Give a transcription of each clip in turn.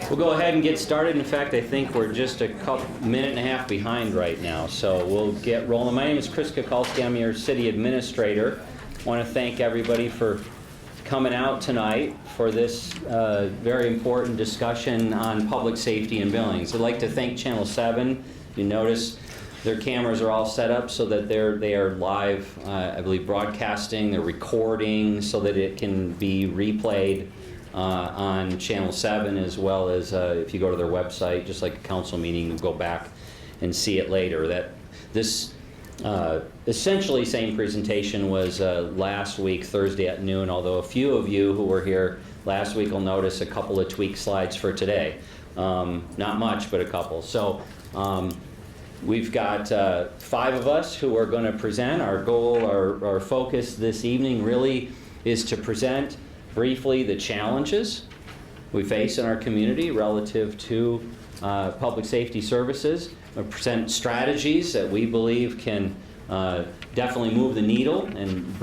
We'll go ahead and get started. In fact, I think we're just a minute and a half behind right now, so we'll get rolling. My name is Chris Kukulski. I'm your city administrator. I want to thank everybody for coming out tonight for this very important discussion on public safety in Billings. I'd like to thank Channel 7. You notice their cameras are all set up so that they are live, I believe, broadcasting, they're recording so that it can be replayed on Channel 7, as well as if you go to their website, just like a council meeting, you go back and see it later. That this essentially same presentation was last week, Thursday at noon, although a few of you who were here last week will notice a couple of tweak slides for today. Not much, but a couple. So we've got 5 of us who are going to present. Our goal, our focus this evening really is to present briefly the challenges we face in our community relative to public safety services. We'll present strategies that we believe can definitely move the needle and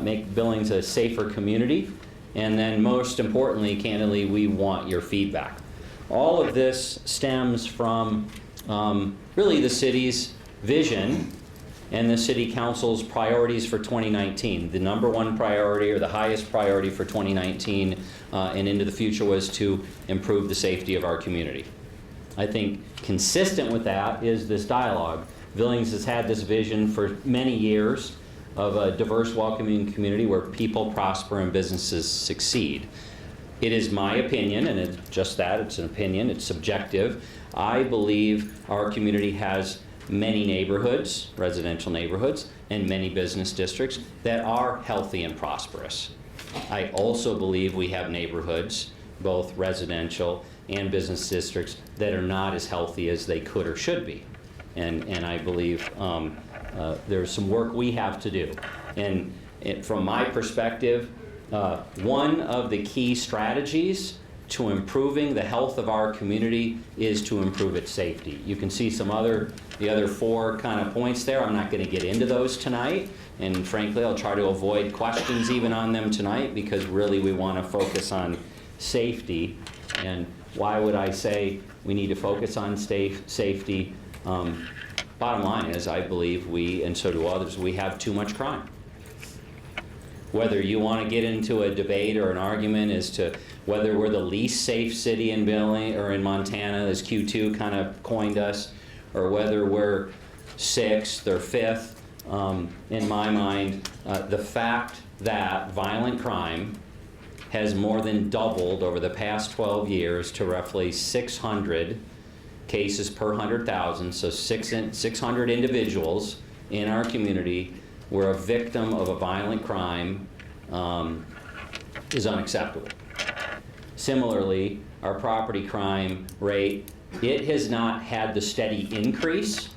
make Billings a safer community. And then most importantly, candidly, we want your feedback. All of this stems from really the city's vision and the City Council's priorities for 2019. The number one priority, or the highest priority for 2019 and into the future, was to improve the safety of our community. I think consistent with that is this dialogue. Billings has had this vision for many years of a diverse, welcoming community where people prosper and businesses succeed. It is my opinion, and it's just that, it's an opinion, it's subjective. I believe our community has many neighborhoods, residential neighborhoods, and many business districts that are healthy and prosperous. I also believe we have neighborhoods, both residential and business districts, that are not as healthy as they could or should be. And I believe there's some work we have to do. And from my perspective, one of the key strategies to improving the health of our community is to improve its safety. You can see the other 4 kind of points there. I'm not going to get into those tonight, and frankly, I'll try to avoid questions even on them tonight, because really we want to focus on safety. And why would I say we need to focus on safety? Bottom line is, I believe we, and so do others, we have too much crime. Whether you want to get into a debate or an argument as to whether we're the least safe city in Billings or in Montana, as Q2 kind of coined us, or whether we're 6th or 5th, in my mind, the fact that violent crime has more than doubled over the past 12 years to roughly 600 cases per 100,000, so 600 individuals in our community were a victim of a violent crime is unacceptable. Similarly, our property crime rate, it has not had the steady increase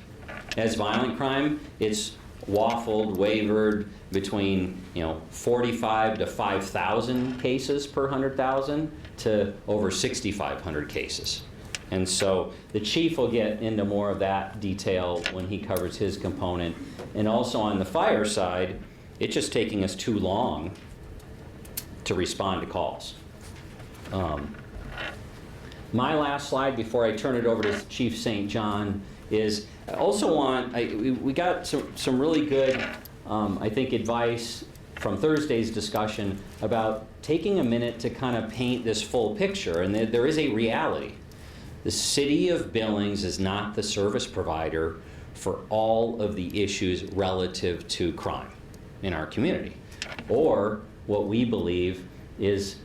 as violent crime. It's waffled, wavered between 45 to 5,000 cases per 100,000 to over 6,500 cases. And so the chief will get into more of that detail when he covers his component. And also on the fire side, it's just taking us too long to respond to calls. My last slide before I turn it over to Chief St. John is, I also want, we got some really good, I think, advice from Thursday's discussion about taking a minute to kind of paint this full picture, and there is a reality. The city of Billings is not the service provider for all of the issues relative to crime in our community, or what we believe is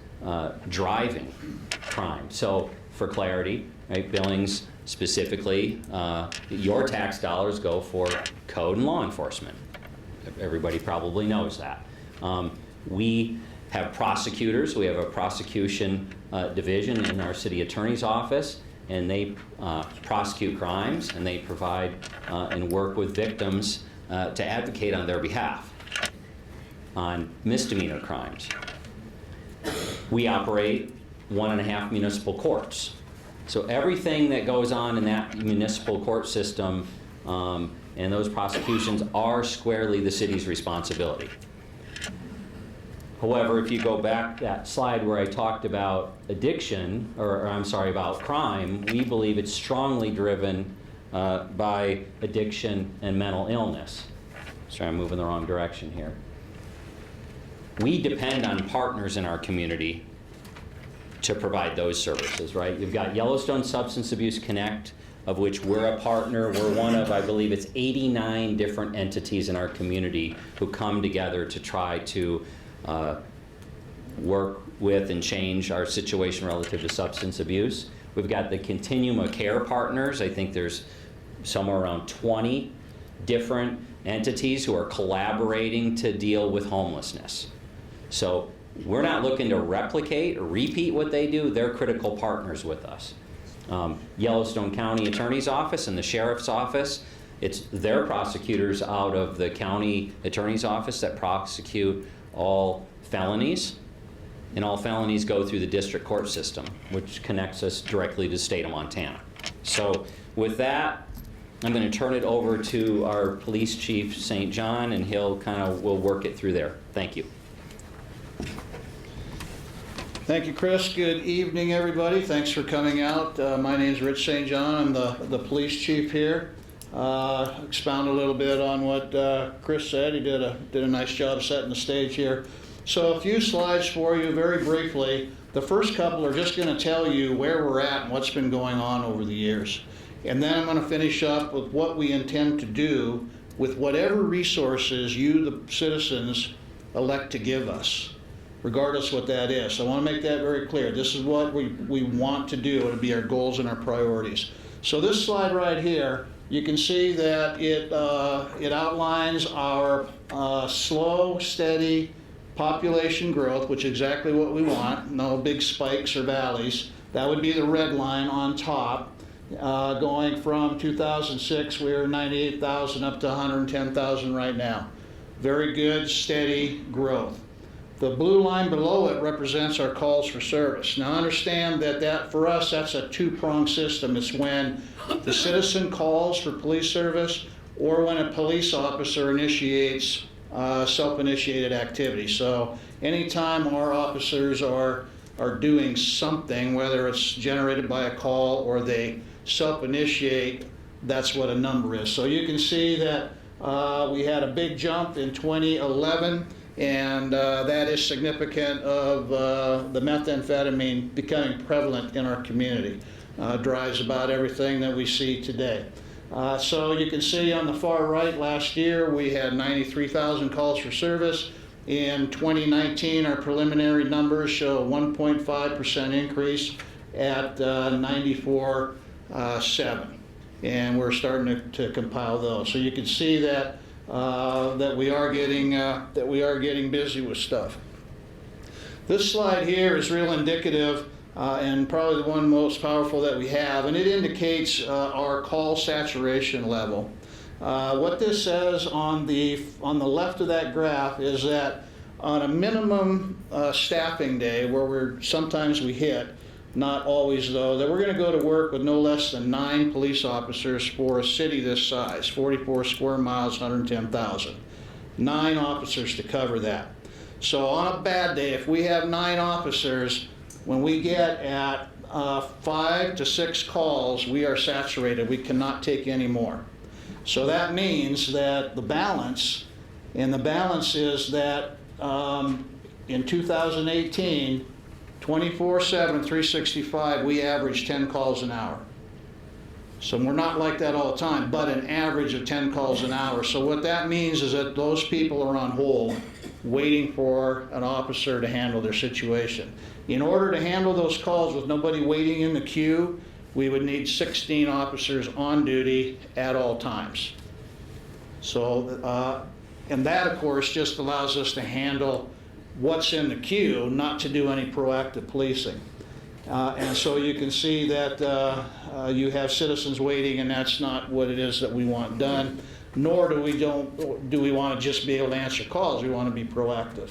driving crime. So for clarity, right, Billings specifically, your tax dollars go for code and law enforcement. Everybody probably knows that. We have prosecutors. We have a prosecution division in our city attorney's office, and they prosecute crimes, and they provide and work with victims to advocate on their behalf on misdemeanor crimes. We operate 1.5 municipal courts. So everything that goes on in that municipal court system and those prosecutions are squarely the city's responsibility. However, if you go back that slide where I talked about addiction, or I'm sorry, about crime, we believe it's strongly driven by addiction and mental illness. Sorry, I'm moving the wrong direction here. We depend on partners in our community to provide those services, right? You've got Yellowstone Substance Abuse Connect, of which we're a partner. We're one of, I believe it's 89 different entities in our community who come together to try to work with and change our situation relative to substance abuse. We've got the Continuum of Care partners. I think there's somewhere around 20 different entities who are collaborating to deal with homelessness. So we're not looking to replicate or repeat what they do. They're critical partners with us. Yellowstone County Attorney's Office and the Sheriff's Office, it's their prosecutors out of the County Attorney's Office that prosecute all felonies, and all felonies go through the district court system, which connects us directly to the state of Montana. So with that, I'm going to turn it over to our Police Chief, St. John, and we'll work it through there. Thank you. Thank you, Chris. Good evening, everybody. Thanks for coming out. My name is Rich St. John. I'm the police chief here. Expound a little bit on what Chris said. He did a nice job setting the stage here. So a few slides for you very briefly. The first couple are just going to tell you where we're at and what's been going on over the years. And then I'm going to finish up with what we intend to do with whatever resources you, the citizens, elect to give us, regardless what that is. So I want to make that very clear. This is what we want to do. It'll be our goals and our priorities. So this slide right here, you can see that it outlines our slow, steady population growth, which is exactly what we want. No big spikes or valleys. That would be the red line on top. Going from 2006, we were 98,000 up to 110,000 right now. Very good, steady growth. The blue line below it represents our calls for service. Now understand that for us, that's a two-pronged system. It's when the citizen calls for police service or when a police officer initiates self-initiated activity. So anytime our officers are doing something, whether it's generated by a call or they self-initiate, that's what a number is. So you can see that we had a big jump in 2011, and that is significant of the methamphetamine becoming prevalent in our community. Drives about everything that we see today. So you can see on the far right, last year we had 93,000 calls for service. In 2019, our preliminary numbers show a 1.5% increase at 94.7, and we're starting to compile those. So you can see that that we are getting busy with stuff. This slide here is real indicative and probably the one most powerful that we have, and it indicates our call saturation level. What this says on the left of that graph is that on a minimum staffing day, where sometimes we hit, not always though, that we're going to go to work with no less than 9 police officers for a city this size, 44 square miles, 110,000. 9 officers to cover that. So on a bad day, if we have 9 officers, when we get at 5 to 6 calls, we are saturated. We cannot take any more. So that means that the balance is that in 2018, 24/7, 365, we average 10 calls an hour. So we're not like that all the time, but an average of 10 calls an hour. So what that means is that those people are on hold waiting for an officer to handle their situation. In order to handle those calls with nobody waiting in the queue, we would need 16 officers on duty at all times. So, and that of course just allows us to handle what's in the queue, not to do any proactive policing. And so you can see that you have citizens waiting, and that's not what it is that we want done, nor do we want to just be able to answer calls. We want to be proactive.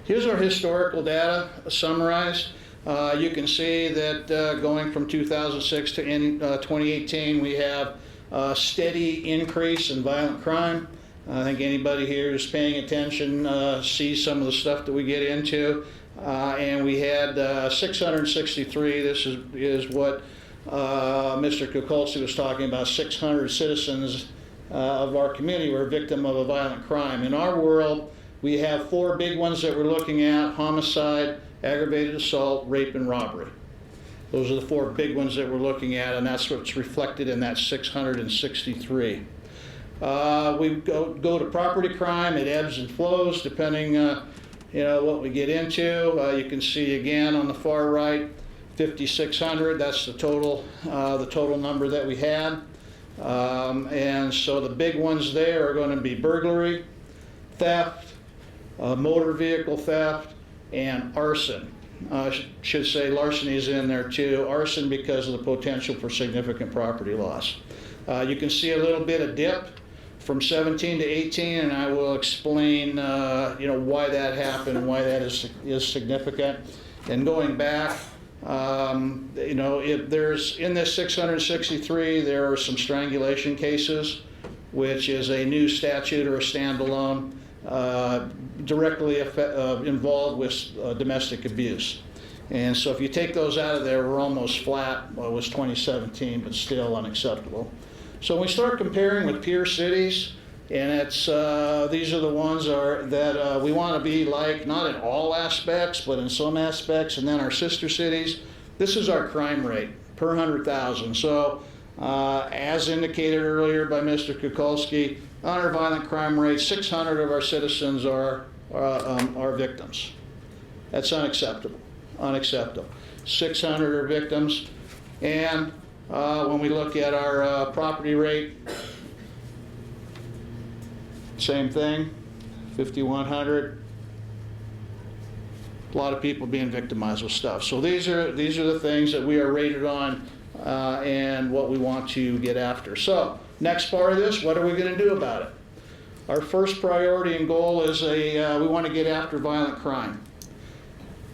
Here's our historical data summarized. You can see that going from 2006 to 2018, we have a steady increase in violent crime. I think anybody here who's paying attention sees some of the stuff that we get into. And we had 663. This is what Mr. Kukulski was talking about. 600 citizens of our community were a victim of a violent crime. In our world, we have 4 big ones that we're looking at: homicide, aggravated assault, rape, and robbery. Those are the 4 big ones that we're looking at, and that's what's reflected in that 663. We go to property crime. It ebbs and flows depending what we get into. You can see again on the far right, 5,600. That's the total number that we had. And so the big ones there are going to be burglary, theft, motor vehicle theft, and arson. Should say larceny is in there too. Arson because of the potential for significant property loss. You can see a little bit of dip from 17 to 18, and I will explain why that happened and why that is significant. And going back, if there's in this 663, there are some strangulation cases, which is a new statute or a standalone directly involved with domestic abuse. And so if you take those out of there, we're almost flat. Well, it was 2017, but still unacceptable. So when we start comparing with peer cities, and it's these are the ones that we want to be like, not in all aspects, but in some aspects, and then our sister cities. This is our crime rate per 100,000. So as indicated earlier by Mr. Kukulski, on our violent crime rate, 600 of our citizens are victims. That's unacceptable. Unacceptable. 600 are victims, and when we look at our property rate, same thing, 5,100. A lot of people being victimized with stuff. So these are the things that we are rated on and what we want to get after. So next part of this, what are we going to do about it? Our first priority and goal is we want to get after violent crime.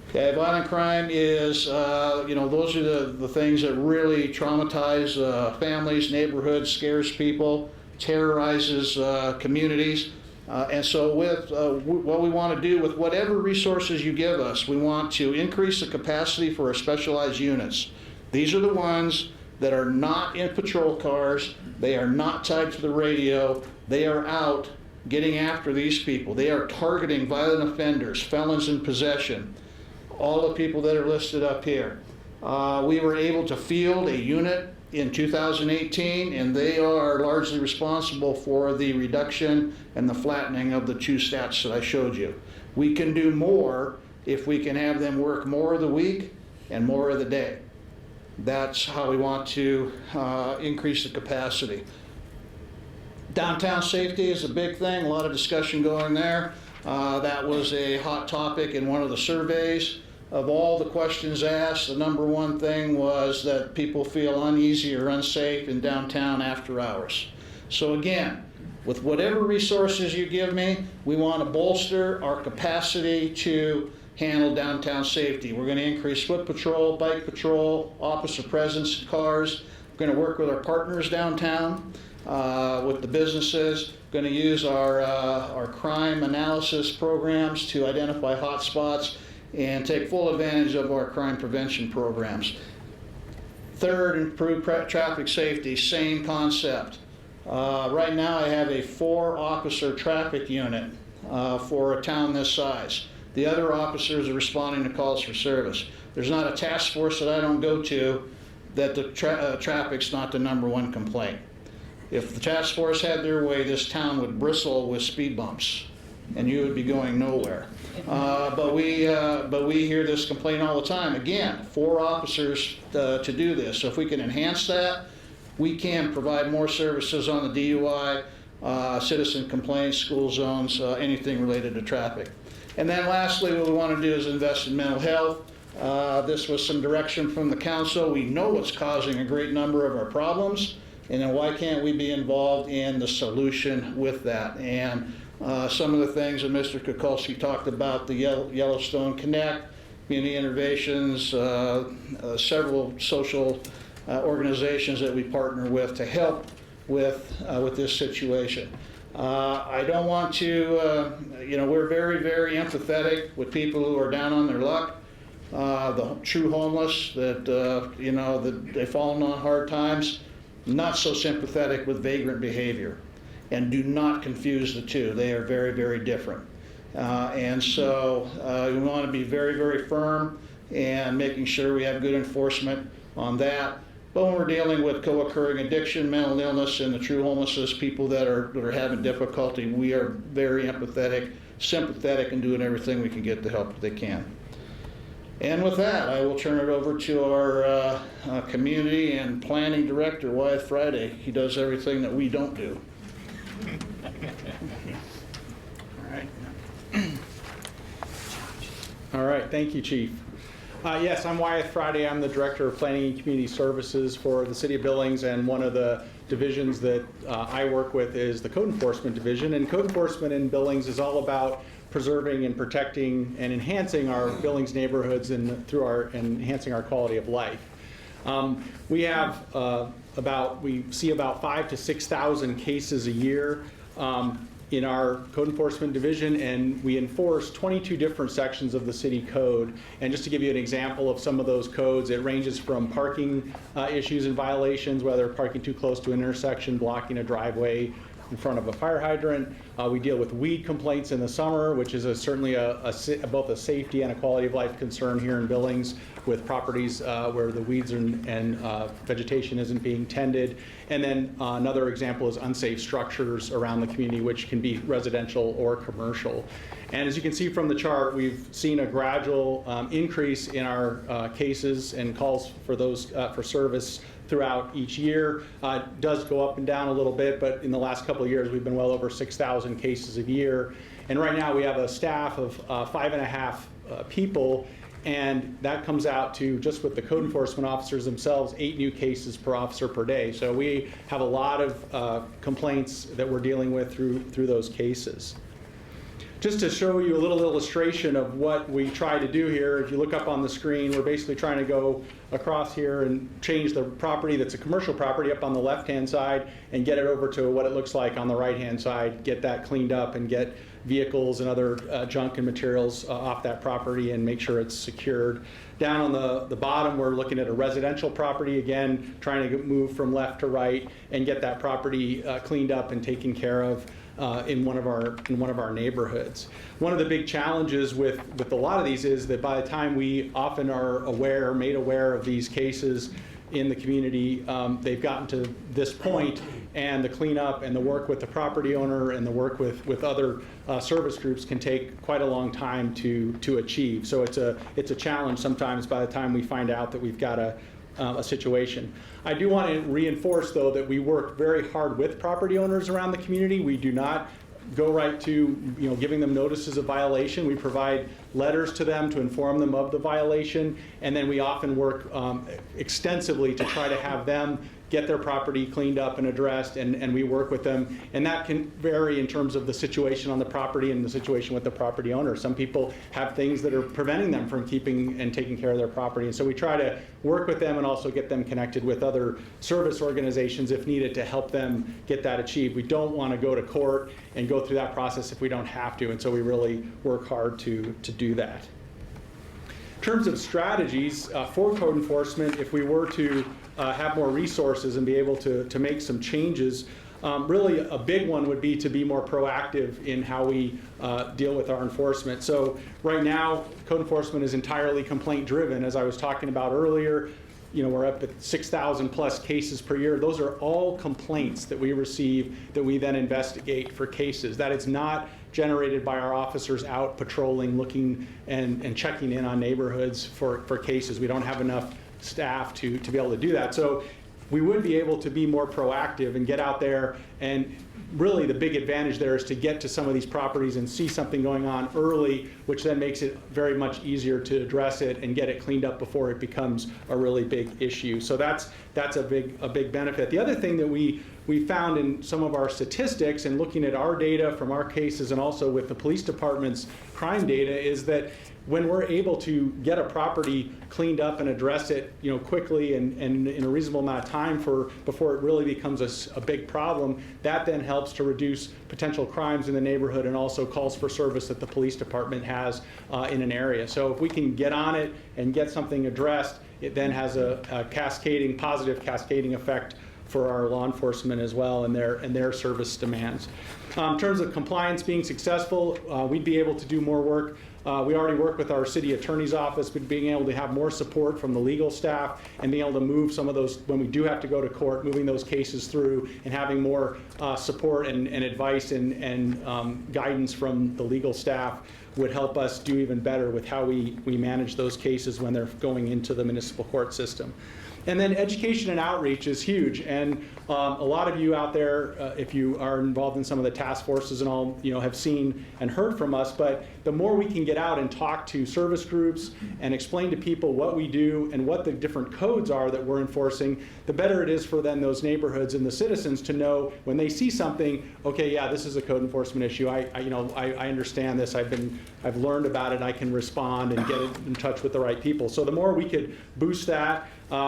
Okay, violent crime is, those are the things that really traumatize families, neighborhoods, scares people, terrorizes communities. And so with what we want to do with whatever resources you give us, we want to increase the capacity for our specialized units. These are the ones that are not in patrol cars. They are not tied to the radio. They are out getting after these people. They are targeting violent offenders, felons in possession, all the people that are listed up here. We were able to field a unit in 2018, and they are largely responsible for the reduction and the flattening of the 2 stats that I showed you. We can do more if we can have them work more of the week and more of the day. That's how we want to increase the capacity. Downtown safety is a big thing, a lot of discussion going there. That was a hot topic in one of the surveys. Of all the questions asked, the number 1 thing was that people feel uneasy or unsafe in downtown after hours. So again, with whatever resources you give me, we want to bolster our capacity to handle downtown safety. We're going to increase foot patrol, bike patrol, officer presence in cars. We're going to work with our partners downtown, with the businesses. We're going to use our crime analysis programs to identify hot spots and take full advantage of our crime prevention programs. Third, improve traffic safety, same concept. Right now I have a 4-officer traffic unit for a town this size. The other officers are responding to calls for service. There's not a task force that I don't go to that the traffic's not the number 1 complaint. If the task force had their way, this town would bristle with speed bumps and you would be going nowhere. But we hear this complaint all the time. Again, 4 officers to do this. So if we can enhance that, we can provide more services on the DUI, citizen complaints, school zones, anything related to traffic. And then lastly, what we want to do is invest in mental health. This was some direction from the council. We know what's causing a great number of our problems, and then why can't we be involved in the solution with that? And some of the things that Mr. Kukulski talked about, the Yellowstone Connect, community innovations, several social organizations that we partner with to help with this situation. I don't want to, we're very, very empathetic with people who are down on their luck. The true homeless that, that they've fallen on hard times, not so sympathetic with vagrant behavior. And do not confuse the two. They are very, very different. And so we want to be very, very firm and making sure we have good enforcement on that. But when we're dealing with co-occurring addiction, mental illness, and the true homelessness, people that are having difficulty, we are very empathetic, sympathetic, and doing everything we can get the help that they can. And with that, I will turn it over to our community and planning director, Wyeth Friday. He does everything that we don't do. All right, thank you, Chief. Yes, I'm Wyeth Friday. I'm the Director of Planning and Community Services for the City of Billings, and one of the divisions that I work with is the Code Enforcement Division. And Code Enforcement in Billings is all about preserving and protecting and enhancing our Billings neighborhoods and enhancing our quality of life. We have we see about 5,000 to 6,000 cases a year in our Code Enforcement Division, and we enforce 22 different sections of the city code. And just to give you an example of some of those codes, it ranges from parking issues and violations, whether parking too close to an intersection, blocking a driveway in front of a fire hydrant. We deal with weed complaints in the summer, which is certainly both a safety and a quality of life concern here in Billings, with properties where the weeds and vegetation isn't being tended. And then another example is unsafe structures around the community, which can be residential or commercial. And as you can see from the chart, we've seen a gradual increase in our cases and calls for those for service throughout each year. It does go up and down a little bit, but in the last couple of years, we've been well over 6,000 cases a year. And right now, we have a staff of 5.5 people, and that comes out to, just with the code enforcement officers themselves, 8 new cases per officer per day. So we have a lot of complaints that we're dealing with through those cases. Just to show you a little illustration of what we try to do here, if you look up on the screen, we're basically trying to go across here and change the property that's a commercial property up on the left-hand side and get it over to what it looks like on the right-hand side, get that cleaned up and get vehicles and other junk and materials off that property and make sure it's secured. Down on the bottom, we're looking at a residential property, again, trying to move from left to right and get that property cleaned up and taken care of in one of our neighborhoods. One of the big challenges with a lot of these is that by the time we often are made aware of these cases in the community, they've gotten to this point, and the cleanup and the work with the property owner and the work with other service groups can take quite a long time to achieve. So it's a challenge sometimes by the time we find out that we've got a situation. I do want to reinforce, though, that we work very hard with property owners around the community. We do not go right to giving them notices of violation. We provide letters to them to inform them of the violation, and then we often work extensively to try to have them get their property cleaned up and addressed, and we work with them. And that can vary in terms of the situation on the property and the situation with the property owner. Some people have things that are preventing them from keeping and taking care of their property, and so we try to work with them and also get them connected with other service organizations if needed to help them get that achieved. We don't want to go to court and go through that process if we don't have to, and so we really work hard to do that. In terms of strategies for code enforcement, if we were to have more resources and be able to make some changes, really a big one would be to be more proactive in how we deal with our enforcement. So right now, code enforcement is entirely complaint driven. As I was talking about earlier, we're up at 6,000 plus cases per year. Those are all complaints that we receive that we then investigate for cases. That is not generated by our officers out patrolling, looking and checking in on neighborhoods for cases. We don't have enough staff to be able to do that. So we would be able to be more proactive and get out there, and really the big advantage there is to get to some of these properties and see something going on early, which then makes it very much easier to address it and get it cleaned up before it becomes a really big issue. So that's a big benefit. The other thing that we found in some of our statistics and looking at our data from our cases and also with the police department's crime data is that when we're able to get a property cleaned up and address it, quickly and in a reasonable amount of time before it really becomes a big problem, that then helps to reduce potential crimes in the neighborhood and also calls for service that the police department has in an area. So if we can get on it and get something addressed, it then has a positive cascading effect for our law enforcement as well and their service demands. In terms of compliance being successful, we'd be able to do more work. We already work with our city attorney's office, but being able to have more support from the legal staff and being able to move some of those, when we do have to go to court, moving those cases through and having more support and advice and guidance from the legal staff would help us do even better with how we manage those cases when they're going into the municipal court system. And then education and outreach is huge, and a lot of you out there, if you are involved in some of the task forces and all, have seen and heard from us, but the more we can get out and talk to service groups and explain to people what we do and what the different codes are that we're enforcing, the better it is for then those neighborhoods and the citizens to know when they see something, okay, yeah, this is a code enforcement issue. I understand this. I've learned about it. I can respond and get in touch with the right people. So the more we could boost that,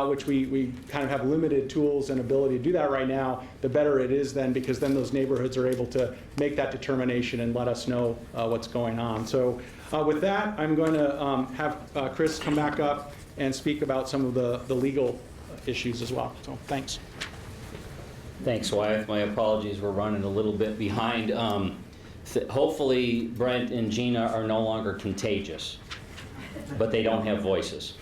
which we kind of have limited tools and ability to do that right now, the better it is then, because then those neighborhoods are able to make that determination and let us know what's going on. So with that, I'm going to have Chris come back up and speak about some of the legal issues as well. So thanks. Thanks, Wyeth. My apologies, we're running a little bit behind. Hopefully Brent and Gina are no longer contagious, but they don't have voices.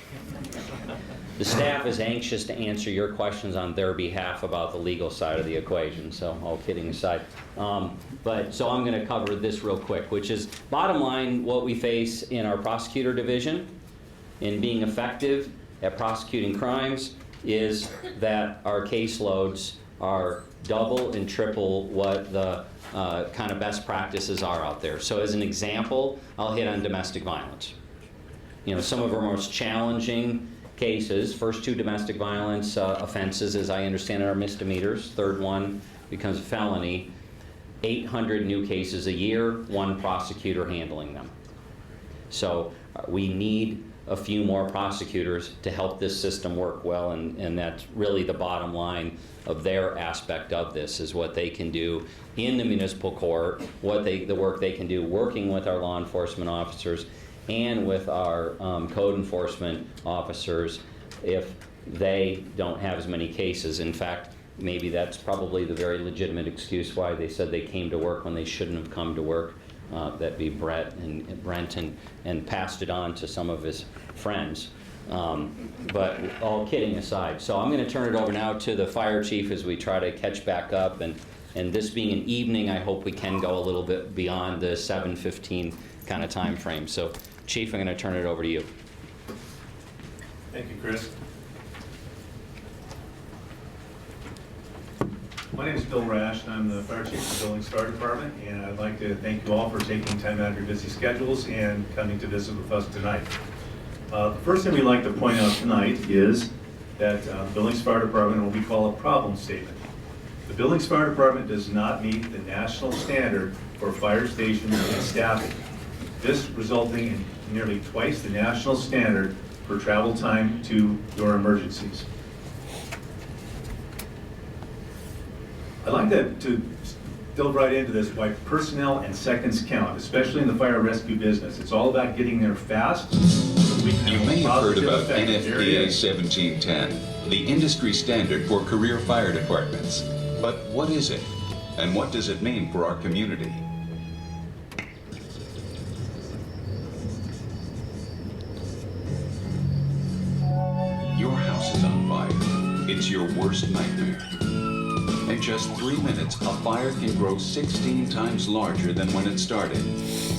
The staff is anxious to answer your questions on their behalf about the legal side of the equation, so all kidding aside. So I'm going to cover this real quick, which is bottom line what we face in our prosecutor division in being effective at prosecuting crimes is that our caseloads are double and triple what the kind of best practices are out there. So as an example, I'll hit on domestic violence. Some of our most challenging cases, first two domestic violence offenses, as I understand it, are misdemeanors. Third one becomes a felony. 800 new cases a year, one prosecutor handling them. So we need a few more prosecutors to help this system work well, and that's really the bottom line of their aspect of this, is what they can do in the municipal court, the work they can do working with our law enforcement officers and with our code enforcement officers if they don't have as many cases. In fact, maybe that's probably the very legitimate excuse why they said they came to work when they shouldn't have come to work. That'd be Brent and passed it on to some of his friends. But all kidding aside, so I'm going to turn it over now to the fire chief as we try to catch back up. And this being an evening, I hope we can go a little bit beyond the 7:15 kind of time frame. So, Chief, I'm going to turn it over to you. Thank you, Chris. My name is Bill Rash, and I'm the Fire Chief of the Billings Fire Department, and I'd like to thank you all for taking time out of your busy schedules and coming to visit with us tonight. The first thing we'd like to point out tonight is that the Billings Fire Department, what we call a problem statement. The Billings Fire Department does not meet the national standard for fire stations and staffing. This resulting in nearly twice the national standard for travel time to your emergencies. I'd like to delve right into this, why personnel and seconds count, especially in the fire rescue business. It's all about getting there fast. So we can You may have heard about NFPA 1710, the industry standard for career fire departments. But what is it? And what does it mean for our community? Your house is on fire. It's your worst nightmare. In just 3 minutes, a fire can grow 16 times larger than when it started,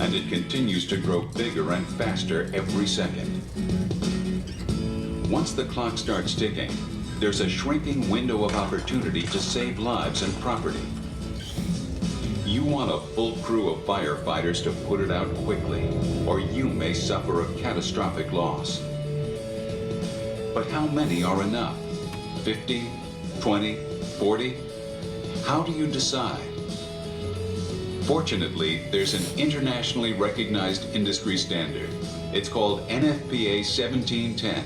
and it continues to grow bigger and faster every second. Once the clock starts ticking, there's a shrinking window of opportunity to save lives and property. You want a full crew of firefighters to put it out quickly, or you may suffer a catastrophic loss. But how many are enough? 50, 20, 40? How do you decide? Fortunately, there's an internationally recognized industry standard, It's called NFPA 1710,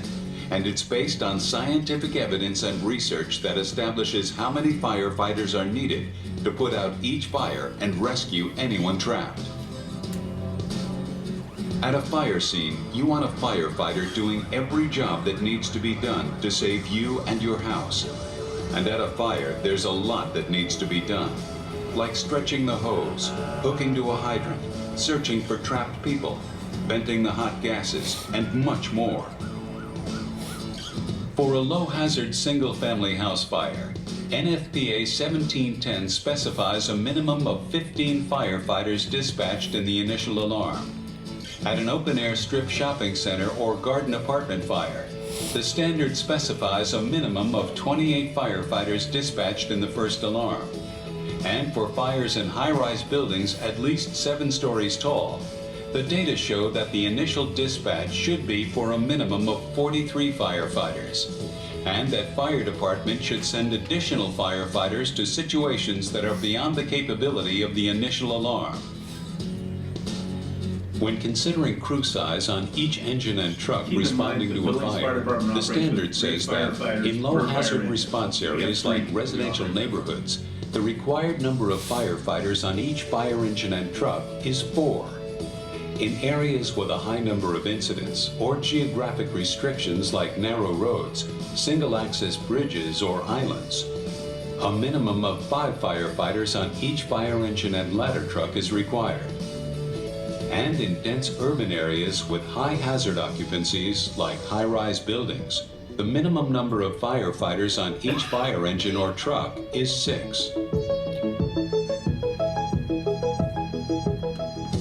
and it's based on scientific evidence and research that establishes how many firefighters are needed to put out each fire and rescue anyone trapped. At a fire scene, you want a firefighter doing every job that needs to be done to save you and your house. And at a fire, there's a lot that needs to be done, like stretching the hose, hooking to a hydrant, searching for trapped people, venting the hot gases, and much more. For a low-hazard single-family house fire, NFPA 1710 specifies a minimum of 15 firefighters dispatched in the initial alarm. At an open-air strip shopping center or garden apartment fire, the standard specifies a minimum of 28 firefighters dispatched in the first alarm. And for fires in high-rise buildings at least 7 stories tall, the data show that the initial dispatch should be for a minimum of 43 firefighters, and that fire departments should send additional firefighters to situations that are beyond the capability of the initial alarm. When considering crew size on each engine and truck responding to a fire, the standard says that in low-hazard response areas like residential neighborhoods, the required number of firefighters on each fire engine and truck is 4. In areas with a high number of incidents or geographic restrictions like narrow roads, single-access bridges, or islands, a minimum of 5 firefighters on each fire engine and ladder truck is required. And in dense urban areas with high hazard occupancies like high-rise buildings, the minimum number of firefighters on each fire engine or truck is 6.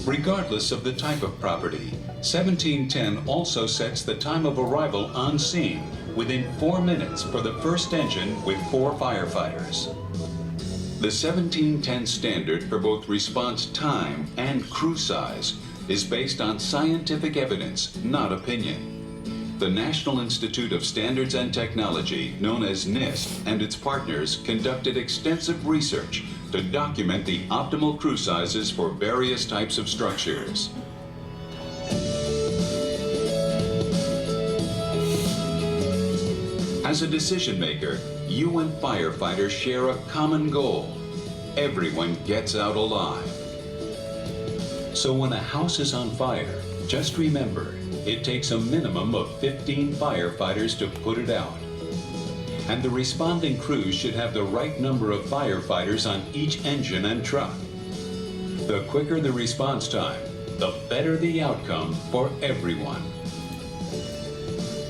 Regardless of the type of property, 1710 also sets the time of arrival on scene within 4 minutes for the first engine with 4 firefighters. The 1710 standard for both response time and crew size is based on scientific evidence, not opinion. The National Institute of Standards and Technology, known as NIST, and its partners conducted extensive research to document the optimal crew sizes for various types of structures. As a decision maker, you and firefighters share a common goal. Everyone gets out alive. So when a house is on fire, just remember, it takes a minimum of 15 firefighters to put it out. And the responding crews should have the right number of firefighters on each engine and truck. The quicker the response time, the better the outcome for everyone.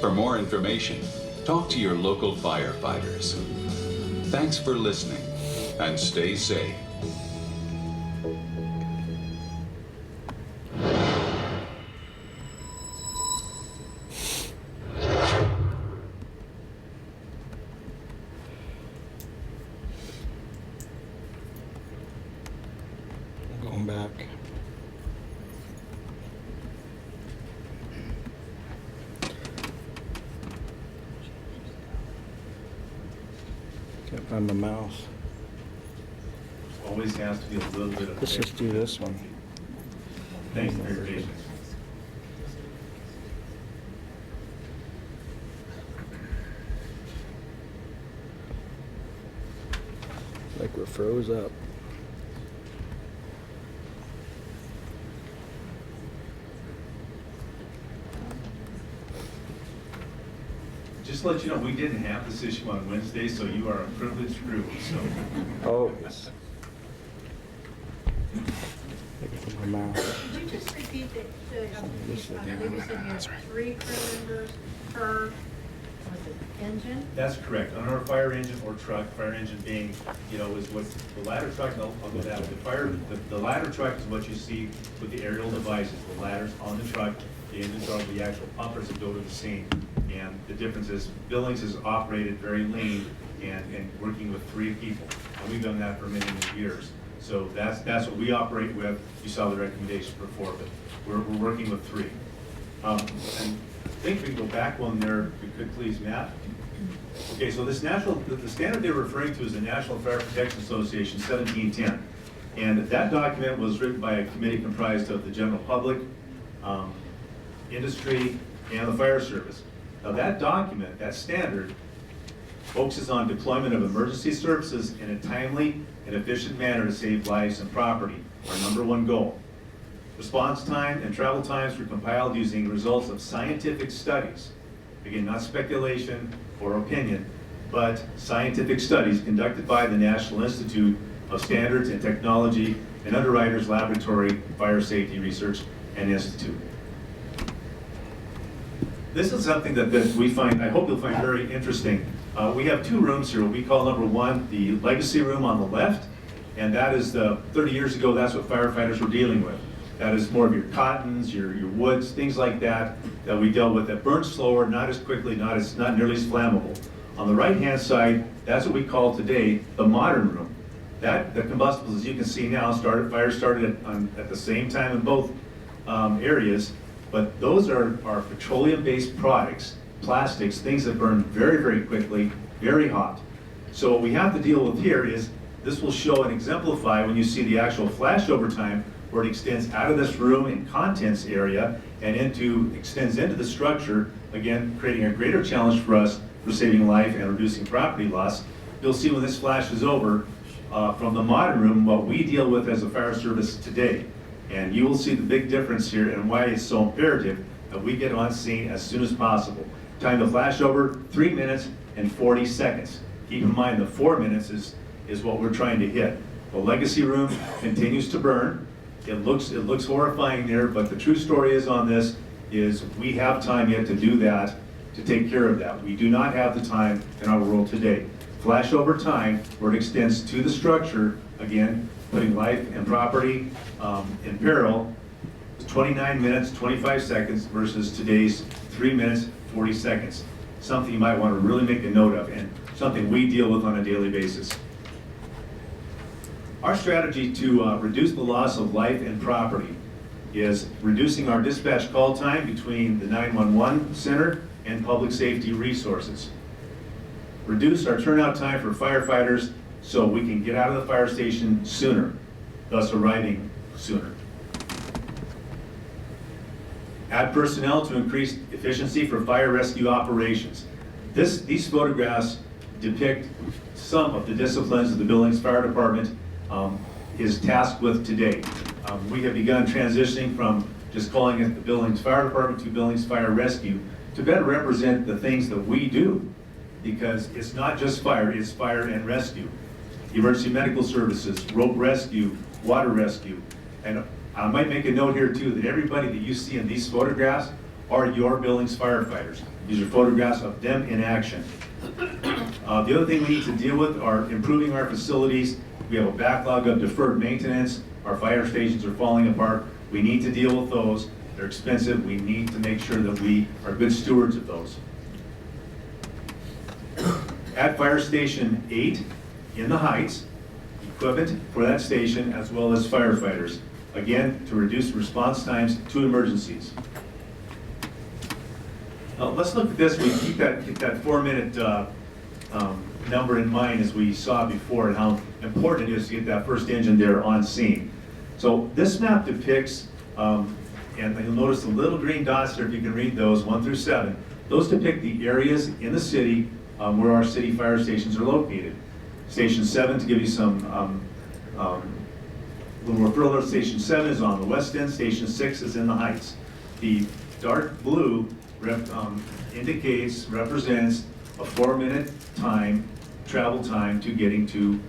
For more information, talk to your local firefighters. Thanks for listening, and stay safe. Going back. Can't find my mouse. Always has to be a little bit of. Let's just do this one. Thanks for your patience. Like we're froze up. Just to let you know, we didn't have this issue on Wednesday, so you are a privileged group, so. Oh, yes. Looking for my mouse. Could you just repeat that, I believe you said you had 3 crew members per, was it engine? That's correct. On our fire engine or truck, fire engine being, is what the ladder truck, I'll go down. The ladder truck is what you see with the aerial devices. The ladders on the truck, the engines are the actual pumpers that go to the scene. And the difference is Billings is operated very lean and working with 3 people. And we've done that for many, many years. So that's what we operate with. You saw the recommendation before, but we're working with 3. And I think we can go back one there, if we could please, Matt. Okay, so this the standard they're referring to is the National Fire Protection Association 1710. And that document was written by a committee comprised of the general public, industry, and the fire service. Now that document, that standard, focuses on deployment of emergency services in a timely and efficient manner to save lives and property, our #1 goal. Response time and travel times were compiled using results of scientific studies. Again, not speculation or opinion, but scientific studies conducted by the National Institute of Standards and Technology and Underwriters Laboratory Fire Safety Research and Institute. This is something that we find, I hope you'll find very interesting. We have 2 rooms here. We call #1 the legacy room on the left, and that is 30 years ago, that's what firefighters were dealing with. That is more of your cottons, your woods, things like that we dealt with that burn slower, not as quickly, not nearly as flammable. On the right-hand side, that's what we call today the modern room. The combustibles, as you can see now, fires started at the same time in both areas, but those are petroleum-based products, plastics, things that burn very, very quickly, very hot. So what we have to deal with here is, this will show and exemplify when you see the actual flashover time, where it extends out of this room and contents area and extends into the structure, again, creating a greater challenge for us for saving life and reducing property loss. You'll see when this flashes over from the modern room, what we deal with as a fire service today. And you will see the big difference here and why it's so imperative that we get on scene as soon as possible. Time to flash over, 3 minutes and 40 seconds. Keep in mind the 4 minutes is what we're trying to hit. The legacy room continues to burn. It looks horrifying there, but the true story is on this is we have time yet to do that, to take care of that. We do not have the time in our world today. Flashover time, where it extends to the structure, again, putting life and property in peril, is 29 minutes, 25 seconds versus today's 3 minutes, 40 seconds. Something you might want to really make a note of, and something we deal with on a daily basis. Our strategy to reduce the loss of life and property is reducing our dispatch call time between the 911 center and public safety resources. Reduce our turnout time for firefighters so we can get out of the fire station sooner, thus arriving sooner. Add personnel to increase efficiency for fire rescue operations. These photographs depict some of the disciplines that the Billings Fire Department is tasked with today. We have begun transitioning from just calling it the Billings Fire Department to Billings Fire Rescue to better represent the things that we do, because it's not just fire, it's fire and rescue. Emergency medical services, rope rescue, water rescue. And I might make a note here too that everybody that you see in these photographs are your Billings firefighters. These are photographs of them in action. The other thing we need to deal with are improving our facilities. We have a backlog of deferred maintenance. Our fire stations are falling apart. We need to deal with those. They're expensive. We need to make sure that we are good stewards of those. At Fire Station 8 in the Heights, equipment for that station as well as firefighters. Again, to reduce response times to emergencies. Let's look at this. We keep that 4-minute number in mind as we saw before, and how important it is to get that first engine there on scene. So this map depicts, and you'll notice the little green dots there, if you can read those, 1 through 7. Those depict the areas in the city where our city fire stations are located. Station 7, to give you some little more further, Station 7 is on the west end, Station 6 is in the Heights. The dark blue represents a 4-minute travel time to getting to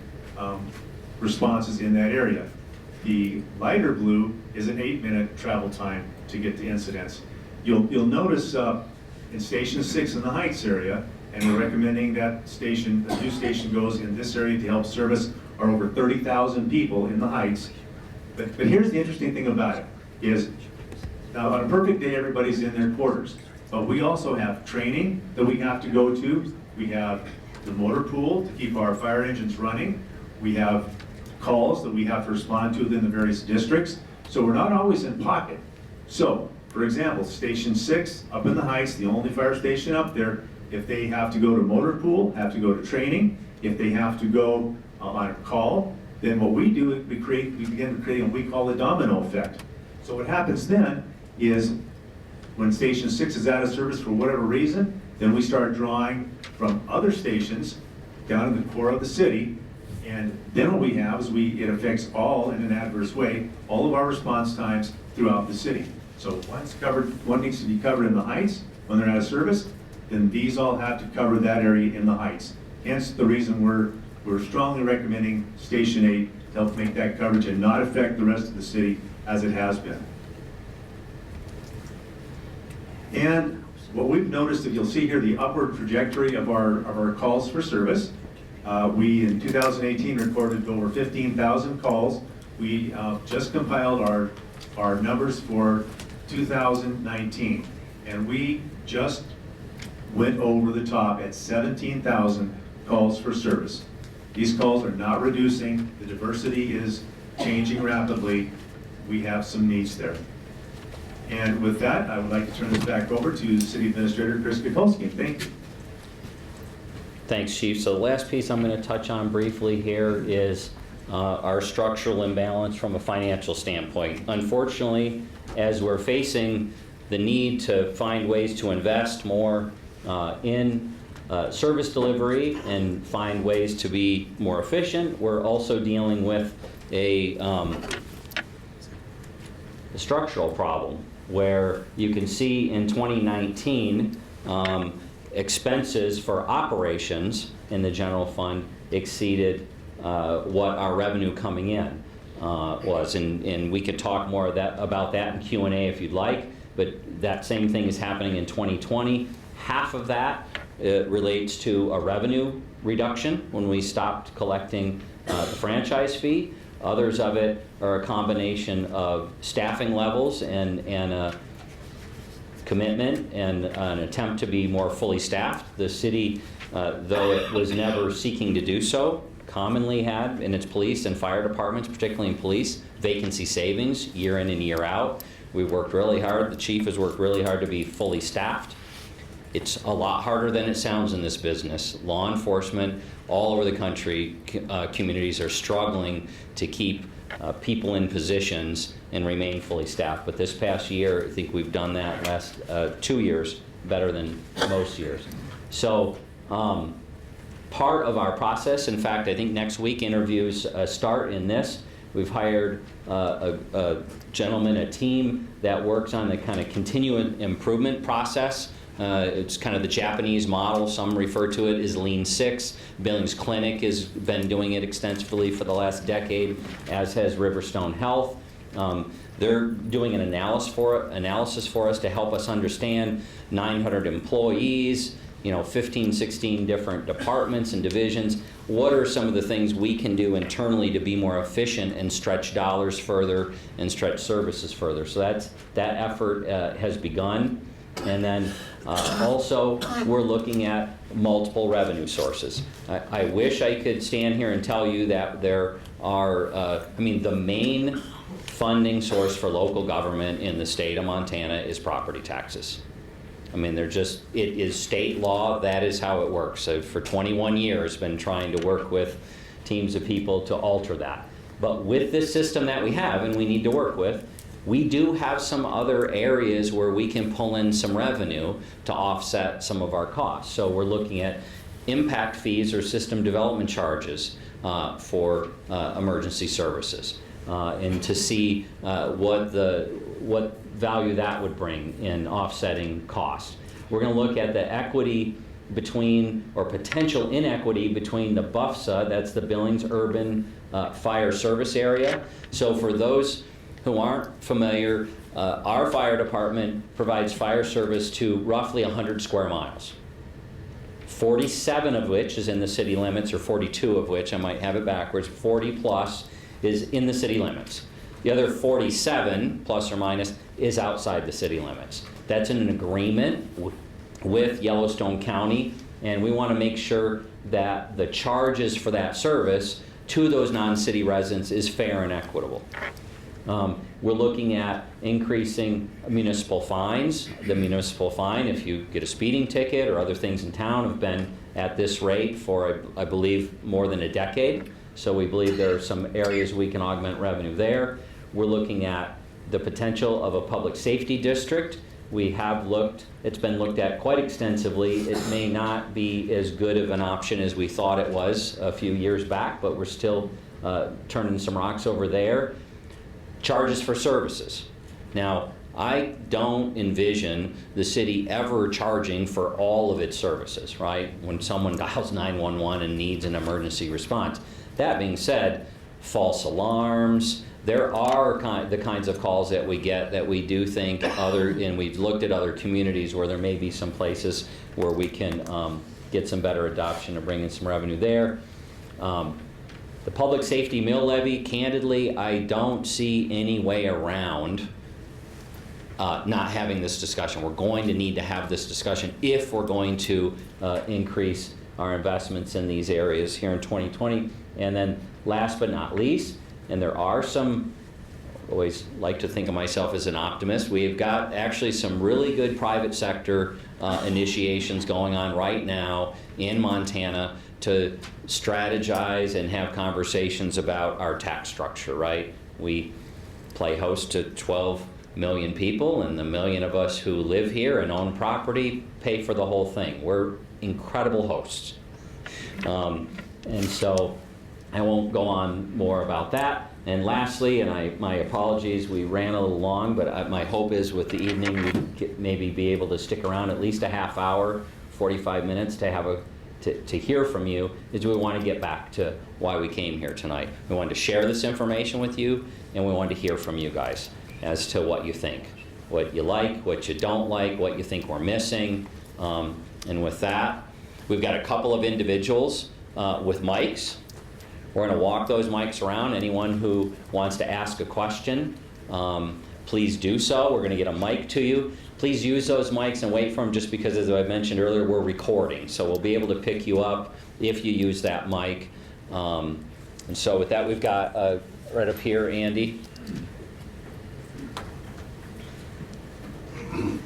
responses in that area. The lighter blue is an 8-minute travel time to get to incidents. You'll notice in Station 6 in the Heights area, and we're recommending that the new station goes in this area to help service our over 30,000 people in the Heights. But here's the interesting thing about it, is now on a perfect day, everybody's in their quarters. But we also have training that we have to go to. We have the motor pool to keep our fire engines running. We have calls that we have to respond to within the various districts. So we're not always in pocket. So, for example, Station 6 up in the Heights, the only fire station up there, if they have to go to motor pool, have to go to training, if they have to go on a call, then what we do is we begin creating what we call a domino effect. So what happens then is When Station 6 is out of service for whatever reason, then we start drawing from other stations down in the core of the city. And then what we have is it affects all, in an adverse way, all of our response times throughout the city. So one needs to be covered in the Heights when they're out of service, then these all have to cover that area in the Heights. Hence the reason we're strongly recommending Station 8 to help make that coverage and not affect the rest of the city as it has been. And what we've noticed, if you'll see here, the upward trajectory of our calls for service. We, in 2018, recorded over 15,000 calls. We just compiled our numbers for 2019, and we just went over the top at 17,000 calls for service. These calls are not reducing. The diversity is changing rapidly. We have some needs there. And with that, I would like to turn this back over to City Administrator Chris Kukulski. Thank you. Thanks, Chief. So the last piece I'm going to touch on briefly here is our structural imbalance from a financial standpoint. Unfortunately, as we're facing the need to find ways to invest more in service delivery and find ways to be more efficient, we're also dealing with a structural problem where you can see in 2019 expenses for operations in the general fund exceeded what our revenue coming in was, and we could talk more about that in Q&A if you'd like, but that same thing is happening in 2020. Half of that relates to a revenue reduction when we stopped collecting the franchise fee. Others of it are a combination of staffing levels and a commitment and an attempt to be more fully staffed. The city, though it was never seeking to do so, commonly had in its police and fire departments, particularly in police, vacancy savings year in and year out. We've worked really hard. The chief has worked really hard to be fully staffed. It's a lot harder than it sounds in this business. Law enforcement all over the country, communities are struggling to keep people in positions and remain fully staffed. But this past year, I think we've done that last 2 years better than most years. So part of our process, in fact, I think next week interviews start in this. We've hired a gentleman, a team that works on the kind of continuous improvement process. It's kind of the Japanese model. Some refer to it as Lean Six. Billings Clinic has been doing it extensively for the last decade, as has Riverstone Health. They're doing an analysis for us to help us understand 900 employees, 15, 16 different departments and divisions. What are some of the things we can do internally to be more efficient and stretch dollars further and stretch services further? So that effort has begun. And then also we're looking at multiple revenue sources. I wish I could stand here and tell you that there are, the main funding source for local government in the state of Montana is property taxes. It is state law. That is how it works. So for 21 years, been trying to work with teams of people to alter that. But with this system that we have and we need to work with, we do have some other areas where we can pull in some revenue to offset some of our costs. So we're looking at impact fees or system development charges for emergency services, and to see what value that would bring in offsetting costs. We're going to look at the equity between, or potential inequity between the BUFSA, that's the Billings Urban Fire Service Area. So for those who aren't familiar, our fire department provides fire service to roughly 100 square miles. 47 of which is in the city limits, or 42 of which, I might have it backwards, 40 plus is in the city limits. The other 47, plus or minus, is outside the city limits. That's in an agreement with Yellowstone County, and we want to make sure that the charges for that service to those non-city residents is fair and equitable. We're looking at increasing municipal fines. The municipal fine, if you get a speeding ticket or other things in town, have been at this rate for, I believe, more than a decade. So we believe there are some areas we can augment revenue there. We're looking at the potential of a public safety district We have looked, it's been looked at quite extensively. It may not be as good of an option as we thought it was a few years back, but we're still turning some rocks over there. Charges for services. Now, I don't envision the city ever charging for all of its services, right? When someone dials 911 and needs an emergency response. That being said, false alarms, there are the kinds of calls that we get that we do think and we've looked at other communities where there may be some places where we can get some better adoption and bring in some revenue there. The public safety mill levy, candidly, I don't see any way around not having this discussion. We're going to need to have this discussion if we're going to increase our investments in these areas here in 2020. And then last but not least, and there are some, always like to think of myself as an optimist, we've got actually some really good private sector initiations going on right now in Montana to strategize and have conversations about our tax structure, right? We play host to 12 million people, and the million of us who live here and own property pay for the whole thing. We're incredible hosts. And so I won't go on more about that. And lastly, and my apologies, we ran a little long, but my hope is with the evening we maybe be able to stick around at least a half hour, 45 minutes to have to hear from you, is we want to get back to why we came here tonight. We wanted to share this information with you, and we wanted to hear from you guys as to what you think, what you like, what you don't like, what you think we're missing. And with that, we've got a couple of individuals with mics. We're going to walk those mics around. Anyone who wants to ask a question, please do so. We're going to get a mic to you. Please use those mics and wait for them, just because, as I mentioned earlier, we're recording. So we'll be able to pick you up if you use that mic. And so with that, we've got right up here, Andy. Can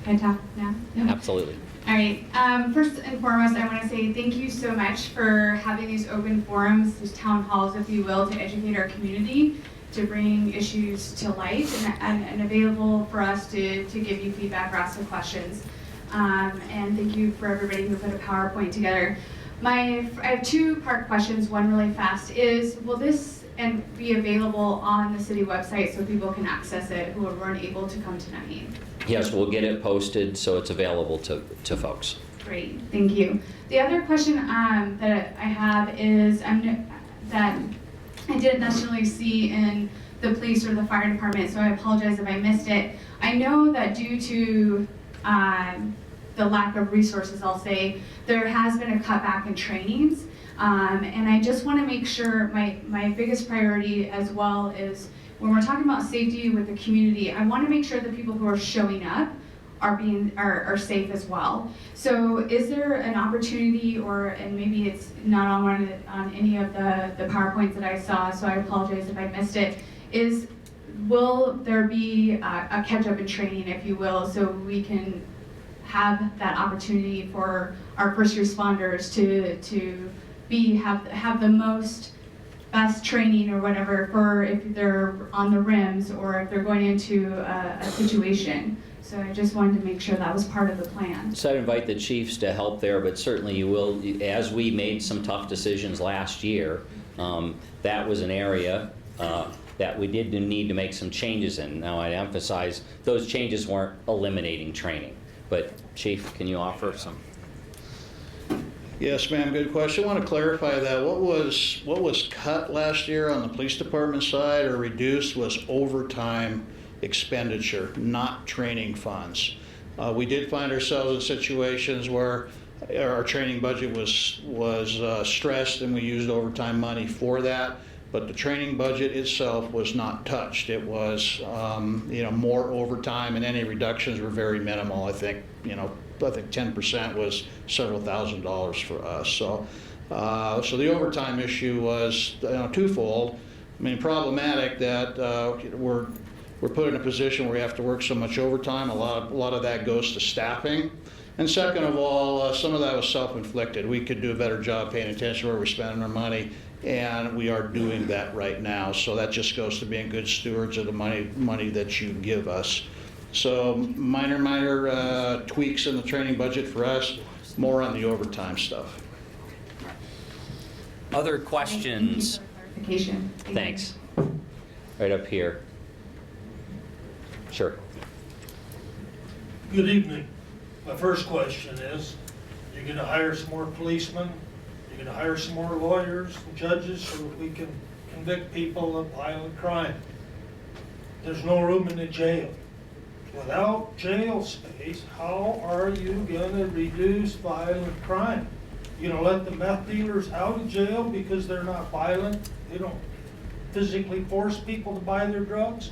I talk now? No? Absolutely. All right. First and foremost, I want to say thank you so much for having these open forums, these town halls, if you will, to educate our community, to bring issues to light, and available for us to give you feedback or ask some questions. And thank you for everybody who put a PowerPoint together. I have two-part questions. One really fast is, will this be available on the city website so people can access it who weren't able to come tonight? Yes, we'll get it posted so it's available to folks. Great, thank you. The other question that I have is that I didn't necessarily see in the police or the fire department, so I apologize if I missed it. I know that due to the lack of resources, I'll say, there has been a cutback in trainings, and I just want to make sure my biggest priority as well is, when we're talking about safety with the community, I want to make sure the people who are showing up are safe as well. So is there an opportunity, and maybe it's not on any of the PowerPoints that I saw, so I apologize if I missed it, will there be a catch-up in training, if you will, so we can have that opportunity for our first responders to have the best training or whatever for if they're on the rims or if they're going into a situation. So I just wanted to make sure that was part of the plan. So I'd invite the chiefs to help there, but certainly you will, as we made some tough decisions last year, that was an area that we did need to make some changes in. Now I'd emphasize those changes weren't eliminating training, but Chief, can you offer some? Yes, ma'am, good question. I want to clarify that. What was cut last year on the police department side or reduced was overtime expenditure, not training funds. We did find ourselves in situations where our training budget was stressed, and we used overtime money for that. But the training budget itself was not touched. It was, more overtime, and any reductions were very minimal. I think 10% was several $1,000s for us. So the overtime issue was twofold. I mean, problematic that we're put in a position where we have to work so much overtime. A lot of that goes to staffing. And second of all, some of that was self-inflicted. We could do a better job paying attention where we're spending our money, and we are doing that right now. So that just goes to being good stewards of the money that you give us. So minor tweaks in the training budget for us, more on the overtime stuff. Other questions? Clarification. Thanks. Right up here. Sure. Good evening. My first question is, you're gonna hire some more policemen? You're gonna hire some more lawyers and judges so that we can convict people of violent crime? There's no room in the jail. Without jail space, how are you gonna reduce violent crime? You gonna let the meth dealers out of jail because they're not violent? They don't physically force people to buy their drugs?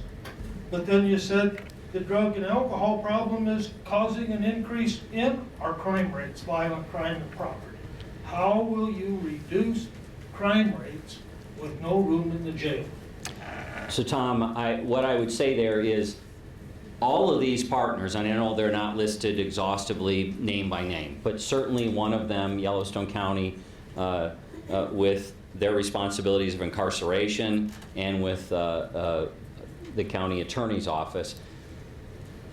But then you said the drug and alcohol problem is causing an increase in our crime rates, violent crime and property. How will you reduce crime rates with no room in the jail? So Tom, what I would say there is all of these partners, and I know they're not listed exhaustively name by name, but certainly one of them, Yellowstone County, with their responsibilities of incarceration and with the county attorney's office,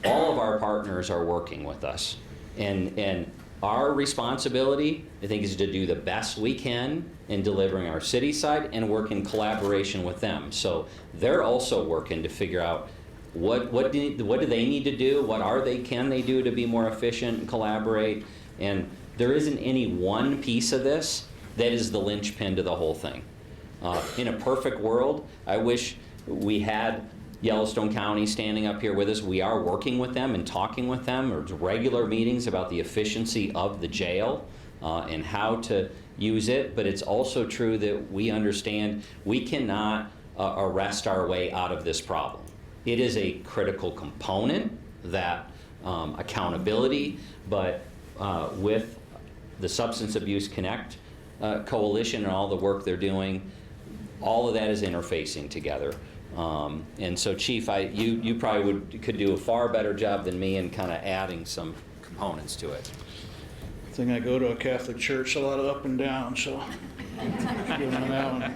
all of our partners are working with us. And our responsibility, I think, is to do the best we can in delivering our city side and work in collaboration with them. So they're also working to figure out what do they need to do, can they do to be more efficient and collaborate. And there isn't any one piece of this that is the linchpin to the whole thing. In a perfect world, I wish we had Yellowstone County standing up here with us. We are working with them and talking with them. There's regular meetings about the efficiency of the jail and how to use it, but it's also true that we understand we cannot arrest our way out of this problem. It is a critical component, that accountability, but with the Substance Abuse Connect Coalition and all the work they're doing, all of that is interfacing together. And so, Chief, you probably could do a far better job than me in kind of adding some components to it. I think I go to a Catholic church, a lot of up and down, so good on that one.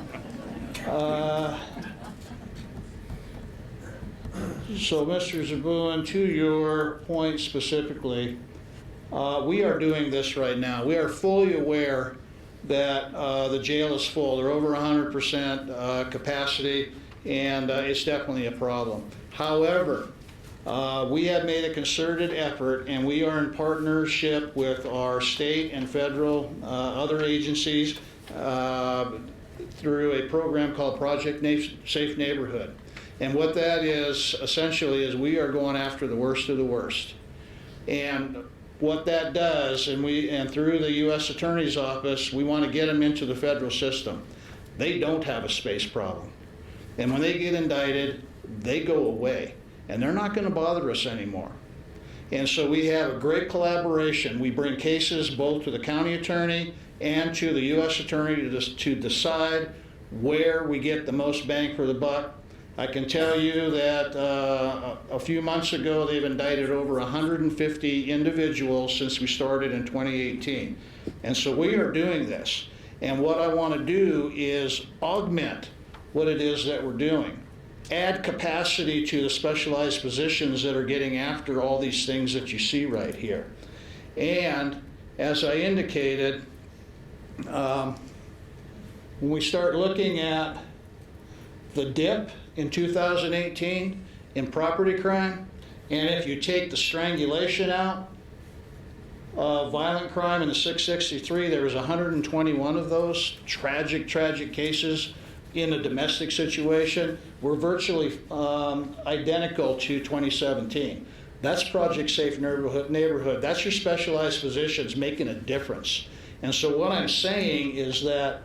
So, Mr. Zabun, to your point specifically, we are doing this right now. We are fully aware that the jail is full. They're over 100% capacity, and it's definitely a problem. However, we have made a concerted effort, and we are in partnership with our state and federal other agencies through a program called Project Safe Neighborhood. And what that is, essentially, is we are going after the worst of the worst. And what that does, and through the U.S. Attorney's Office, we want to get them into the federal system. They don't have a space problem. And when they get indicted, they go away. And they're not going to bother us anymore. And so we have a great collaboration. We bring cases both to the county attorney and to the U.S. attorney to decide where we get the most bang for the buck. I can tell you that a few months ago, they've indicted over 150 individuals since we started in 2018. And so we are doing this. And what I want to do is augment what it is that we're doing. Add capacity to the specialized positions that are getting after all these things that you see right here. And as I indicated, when we start looking at the dip in 2018 in property crime, and if you take the strangulation out of violent crime in the 663, there was 121 of those tragic cases in a domestic situation. We're virtually identical to 2017. That's Project Safe Neighborhood. That's your specialized positions making a difference. And so what I'm saying is that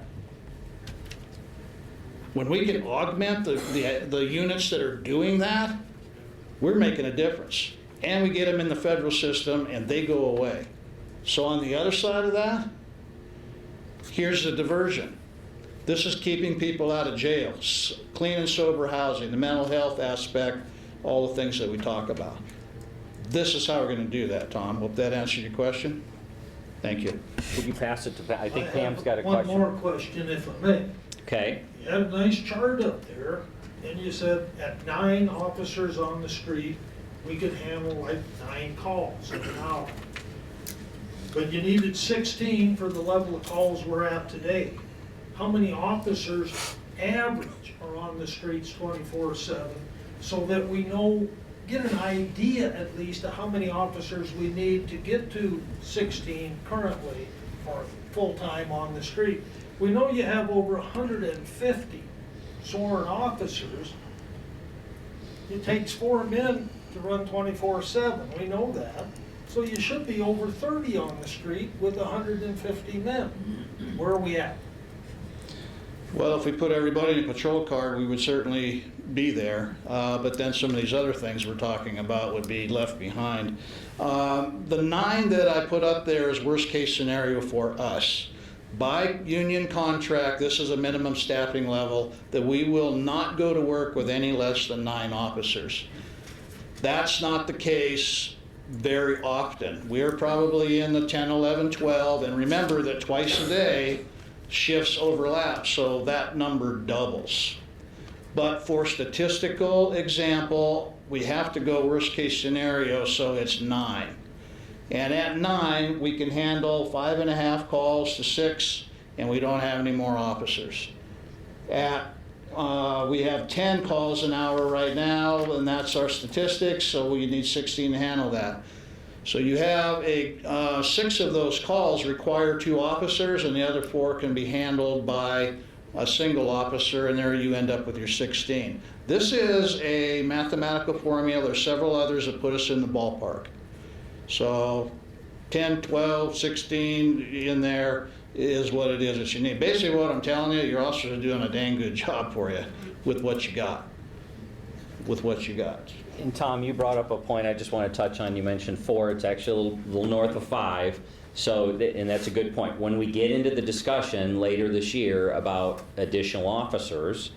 when we can augment the units that are doing that, we're making a difference. And we get them in the federal system and they go away. So on the other side of that, here's the diversion. This is keeping people out of jail, clean and sober housing, the mental health aspect, all the things that we talk about. This is how we're going to do that, Tom. Hope that answered your question. Thank you. Would you pass it to Pam? I think Pam's got a One question. more question, if I may. Okay. You had a nice chart up there, and you said at 9 officers on the street, we could handle like 9 calls in an hour. But you needed 16 for the level of calls we're at today. How many officers average are on the streets 24/7 so that we know, get an idea at least of how many officers we need to get to 16 currently or full-time on the street. We know you have over 150 sworn officers. It takes 4 men to run 24/7, we know that. So you should be over 30 on the street with 150 men. Where are we at? Well, if we put everybody in a patrol car, we would certainly be there. But then some of these other things we're talking about would be left behind. The 9 that I put up there is worst case scenario for us. By union contract, this is a minimum staffing level that we will not go to work with any less than 9 officers. That's not the case very often. We're probably in the 10, 11, 12, and remember that twice a day shifts overlap, so that number doubles. But for statistical example, we have to go worst case scenario, so it's 9. And at 9, we can handle 5.5 calls to 6, and we don't have any more officers. We have 10 calls an hour right now, and that's our statistics, so we need 16 to handle that. So you have 6 of those calls require 2 officers, and the other 4 can be handled by a single officer, and there you end up with your 16. This is a mathematical formula. There's several others that put us in the ballpark. So 10, 12, 16 in there is what it is that you need. Basically what I'm telling you, your officers are doing a dang good job for you with what you got. And Tom, you brought up a point I just want to touch on. You mentioned 4. It's actually a little north of 5. So, and that's a good point. When we get into the discussion later this year about additional officers,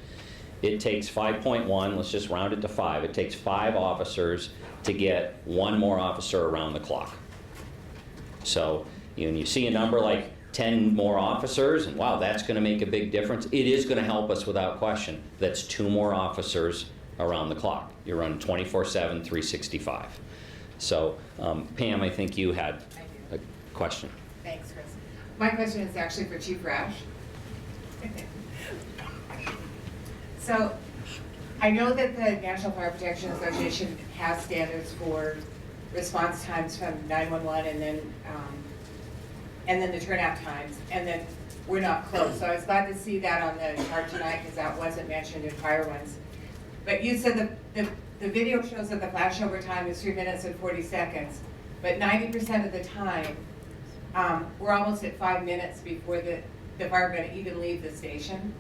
it takes 5.1, let's just round it to 5. It takes 5 officers to get 1 more officer around the clock. So, when you see a number like 10 more officers, and wow, that's going to make a big difference. It is going to help us without question. That's 2 more officers around the clock. You're running 24/7, 365. So, Pam, I think you had a question. Thanks, Chris. My question is actually for Chief Rash. So, I know that the National Fire Protection Association has standards for response times from 911 and then the turnout times, and then we're not close. So I was glad to see that on the chart tonight because that wasn't mentioned in prior ones. But you said the video shows that the flashover time is 3 minutes and 40 seconds, but 90% of the time, we're almost at 5 minutes before the firemen even leave the station.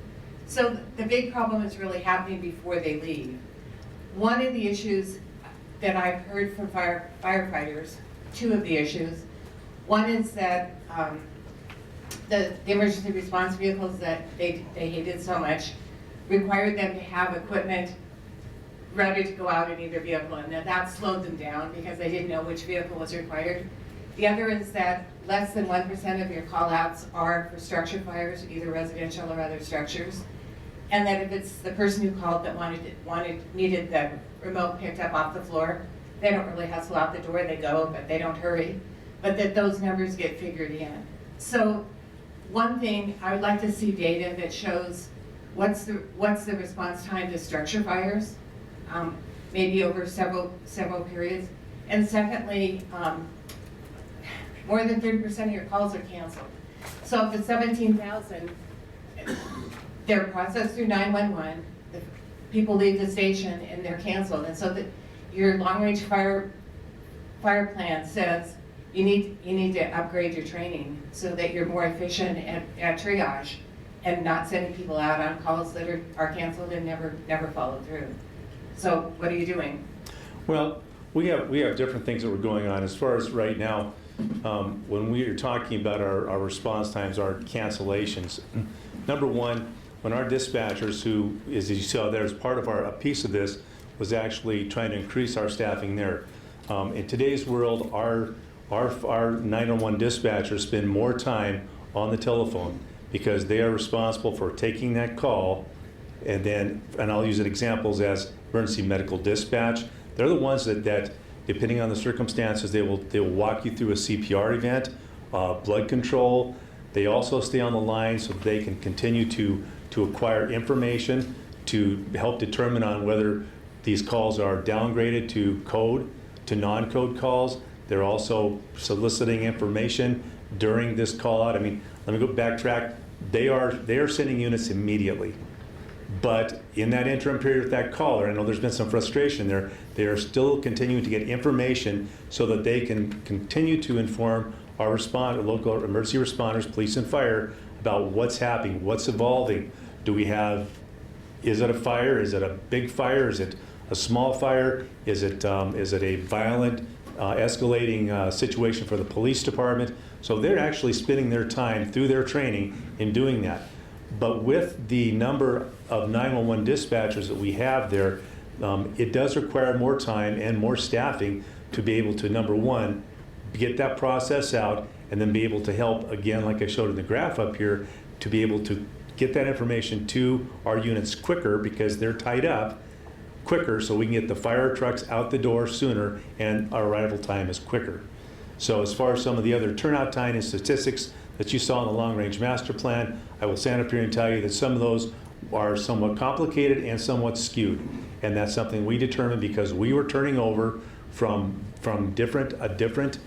So the big problem is really happening before they leave. One of the issues that I've heard from firefighters, 2 of the issues, one is that the emergency response vehicles that they hated so much required them to have equipment ready to go out in either vehicle, and that slowed them down because they didn't know which vehicle was required. The other is that less than 1% of your call-outs are for structure fires, either residential or other structures. And that if it's the person who called that needed the remote picked up off the floor, they don't really hustle out the door, they go, but they don't hurry. But that those numbers get figured in. So one thing, I would like to see data that shows what's the response time to structure fires, maybe over several periods. And secondly, more than 30% of your calls are canceled. So if it's 17,000, they're processed through 911, the people leave the station and they're canceled. And so that your long-range fire plan says you need to upgrade your training so that you're more efficient at triage and not sending people out on calls that are canceled and never followed through. So what are you doing? Well, we have different things that were going on. As far as right now, when we are talking about our response times, our cancellations, number one, when our dispatchers, who, as you saw there, as part of a piece of this, was actually trying to increase our staffing there. In today's world, our 911 dispatchers spend more time on the telephone because they are responsible for taking that call, and I'll use it examples as emergency medical dispatch. They're the ones that depending on the circumstances, they will walk you through a CPR event, blood control. They also stay on the line so that they can continue to acquire information to help determine on whether these calls are downgraded to code, to non-code calls. They're also soliciting information during this call out. I mean, let me go backtrack. They are sending units immediately. But in that interim period with that caller, I know there's been some frustration there, they are still continuing to get information so that they can continue to inform our local emergency responders, police and fire, about what's happening, what's evolving. Is it a fire? Is it a big fire? Is it a small fire? Is it a violent, escalating situation for the police department? So they're actually spending their time through their training in doing that. But with the number of 911 dispatchers that we have there, it does require more time and more staffing to be able to, number one, get that process out, and then be able to help, again, like I showed in the graph up here, to be able to get that information to our units quicker because they're tied up quicker, so we can get the fire trucks out the door sooner and our arrival time is quicker. So as far as some of the other turnout time and statistics that you saw in the long-range master plan, I will stand up here and tell you that some of those are somewhat complicated and somewhat skewed. And that's something we determined because we were turning over from a different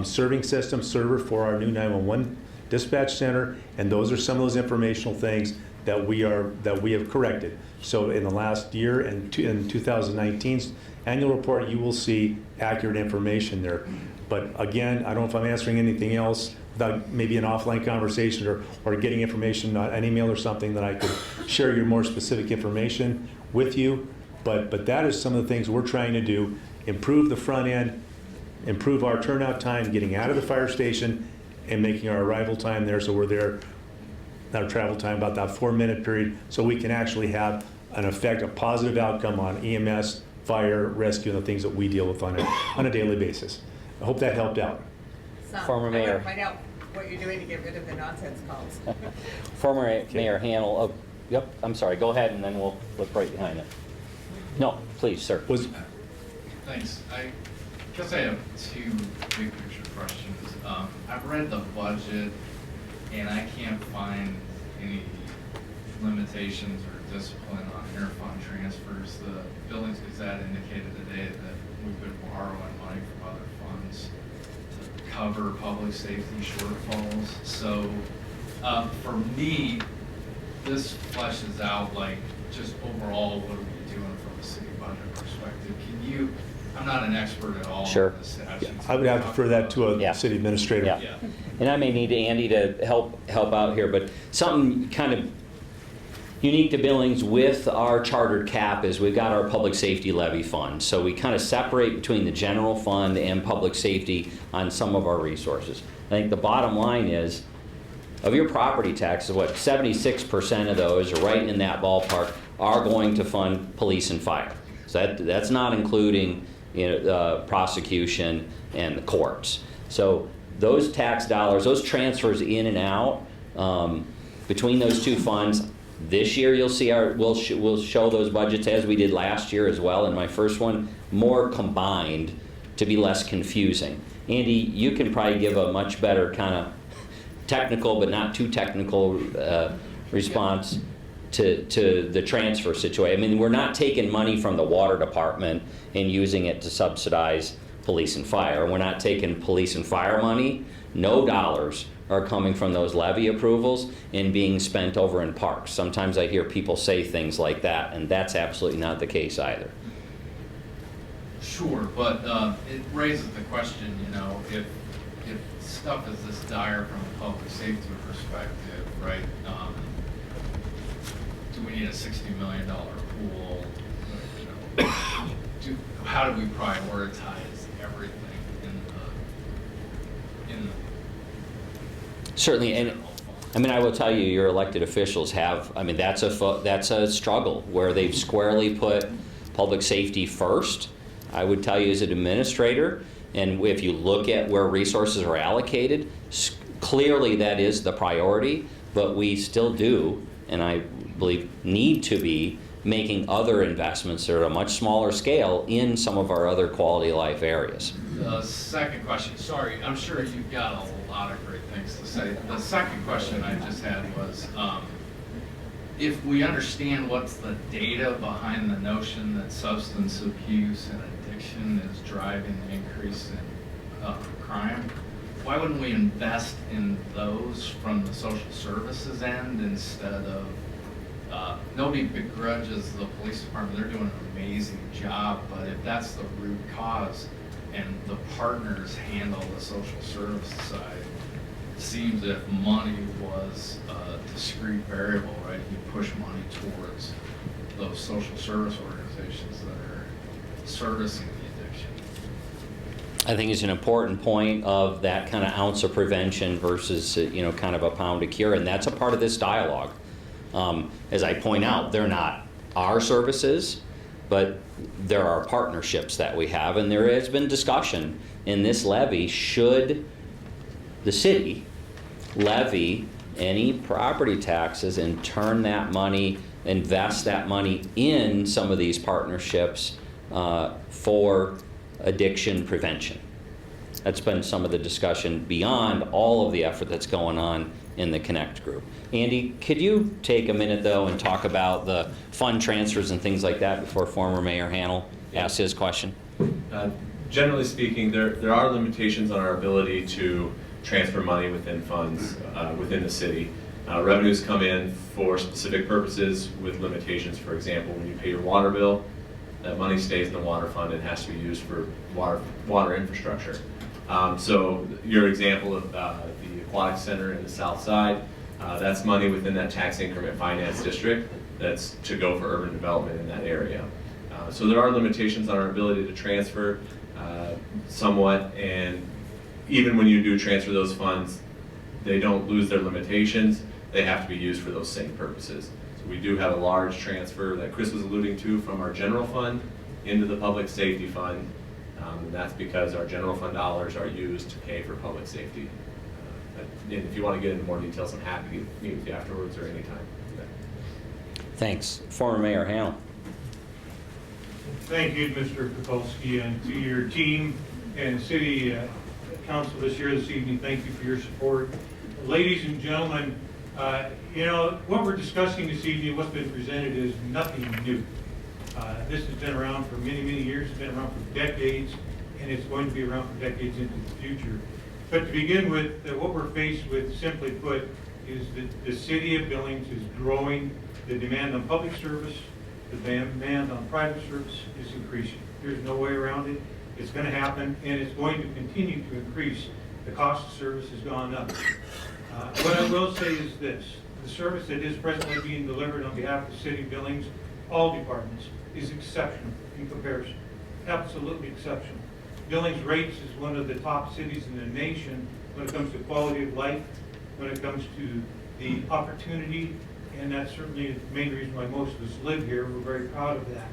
serving system server for our new 911 dispatch center, and those are some of those informational things that we have corrected. So in the last year and in 2019's annual report, you will see accurate information there. But again, I don't know if I'm answering anything else without maybe an offline conversation or getting information, an email or something that I could share your more specific information with you. But that is some of the things we're trying to do: improve the front end, improve our turnout time, getting out of the fire station, and making our arrival time there so we're there, our travel time, about that 4-minute period, so we can actually have an effect, a positive outcome on EMS, fire, rescue, and the things that we deal with on a daily basis. I hope that helped out. Former Mayor. I want to find out what you're doing to get rid of the nonsense calls. Former Mayor Hanel, yep, I'm sorry, go ahead and then we'll look right behind it. No, please, sir. Thanks. I guess I have two big picture questions. I've read the budget and I can't find any limitations or discipline on interfund transfers. The Billings Gazette indicated today that we've been borrowing money from other funds to cover public safety shortfalls. So for me, this fleshes out like just overall what are we doing from a city budget perspective. Can you, I'm not an expert at all Sure. in the statutes. I would have to refer that to a Yeah. city administrator. Yeah. And I may need Andy to help out here, but something kind of unique to Billings with our chartered cap is we've got our public safety levy fund. So we kind of separate between the general fund and public safety on some of our resources. I think the bottom line is, of your property taxes, what, 76% of those, are right in that ballpark, are going to fund police and fire. So that's not including prosecution and the courts. So those tax dollars, those transfers in and out between those two funds, this year you'll see we'll show those budgets as we did last year as well in my first one, more combined to be less confusing. Andy, you can probably give a much better kind of technical but not too technical response to the transfer situation. I mean, we're not taking money from the water department and using it to subsidize police and fire. We're not taking police and fire money. No dollars are coming from those levy approvals and being spent over in parks. Sometimes I hear people say things like that, and that's absolutely not the case either. Sure, but it raises the question, if stuff is this dire from a public safety perspective, right? Do we need a $60 million pool? How do we prioritize everything in the Certainly, and I mean, I will tell you, your elected officials have, I mean, that's a struggle where they've squarely put public safety first. I would tell you as an administrator, and if you look at where resources are allocated, clearly that is the priority, but we still do, and I believe need to be making other investments that are at a much smaller scale in some of our other quality of life areas. The second question, sorry, I'm sure you've got a lot of great things to say. The second question I just had was, if we understand what's the data behind the notion that substance abuse and addiction is driving the increase in crime, why wouldn't we invest in those from the social services end instead of, nobody begrudges the police department, they're doing an amazing job, but if that's the root cause and the partners handle the social service side, it seems if money was a discrete variable, right, you push money towards those social service organizations that are servicing the addiction. I think it's an important point of that kind of ounce of prevention versus, kind of a pound of cure, and that's a part of this dialogue. As I point out, they're not our services, but there are partnerships that we have, and there has been discussion in this levy, should the city levy any property taxes and turn that money, invest that money in some of these partnerships for addiction prevention. That's been some of the discussion beyond all of the effort that's going on in the Connect group. Andy, could you take a minute though and talk about the fund transfers and things like that before former Mayor Hanel asks his question? Generally speaking, there are limitations on our ability to transfer money within funds within the city. Revenues come in for specific purposes with limitations. For example, when you pay your water bill, that money stays in the water fund and has to be used for water infrastructure. So your example of the Aquatic Center in the south side, that's money within that tax increment finance district that's to go for urban development in that area. So there are limitations on our ability to transfer somewhat, and even when you do transfer those funds, they don't lose their limitations. They have to be used for those same purposes. So we do have a large transfer that Chris was alluding to from our general fund into the public safety fund. And that's because our general fund dollars are used to pay for public safety. And if you want to get into more details, I'm happy to meet with you afterwards or anytime. Thanks. Former Mayor Hanel. Thank you, Mr. Kukulski, and to your team and City Council this evening. Thank you for your support. Ladies and gentlemen, what we're discussing this evening, what's been presented is nothing new. This has been around for many, many years. It's been around for decades, and it's going to be around for decades into the future. But to begin with, what we're faced with, simply put, is that the city of Billings is growing. The demand on public service, the demand on private service is increasing. There's no way around it. It's going to happen, and it's going to continue to increase. The cost of service has gone up. What I will say is this: the service that is presently being delivered on behalf of the city of Billings, all departments, is exceptional in comparison. Absolutely exceptional. Billings rates is one of the top cities in the nation when it comes to quality of life, when it comes to the opportunity, and that's certainly the main reason why most of us live here. We're very proud of that.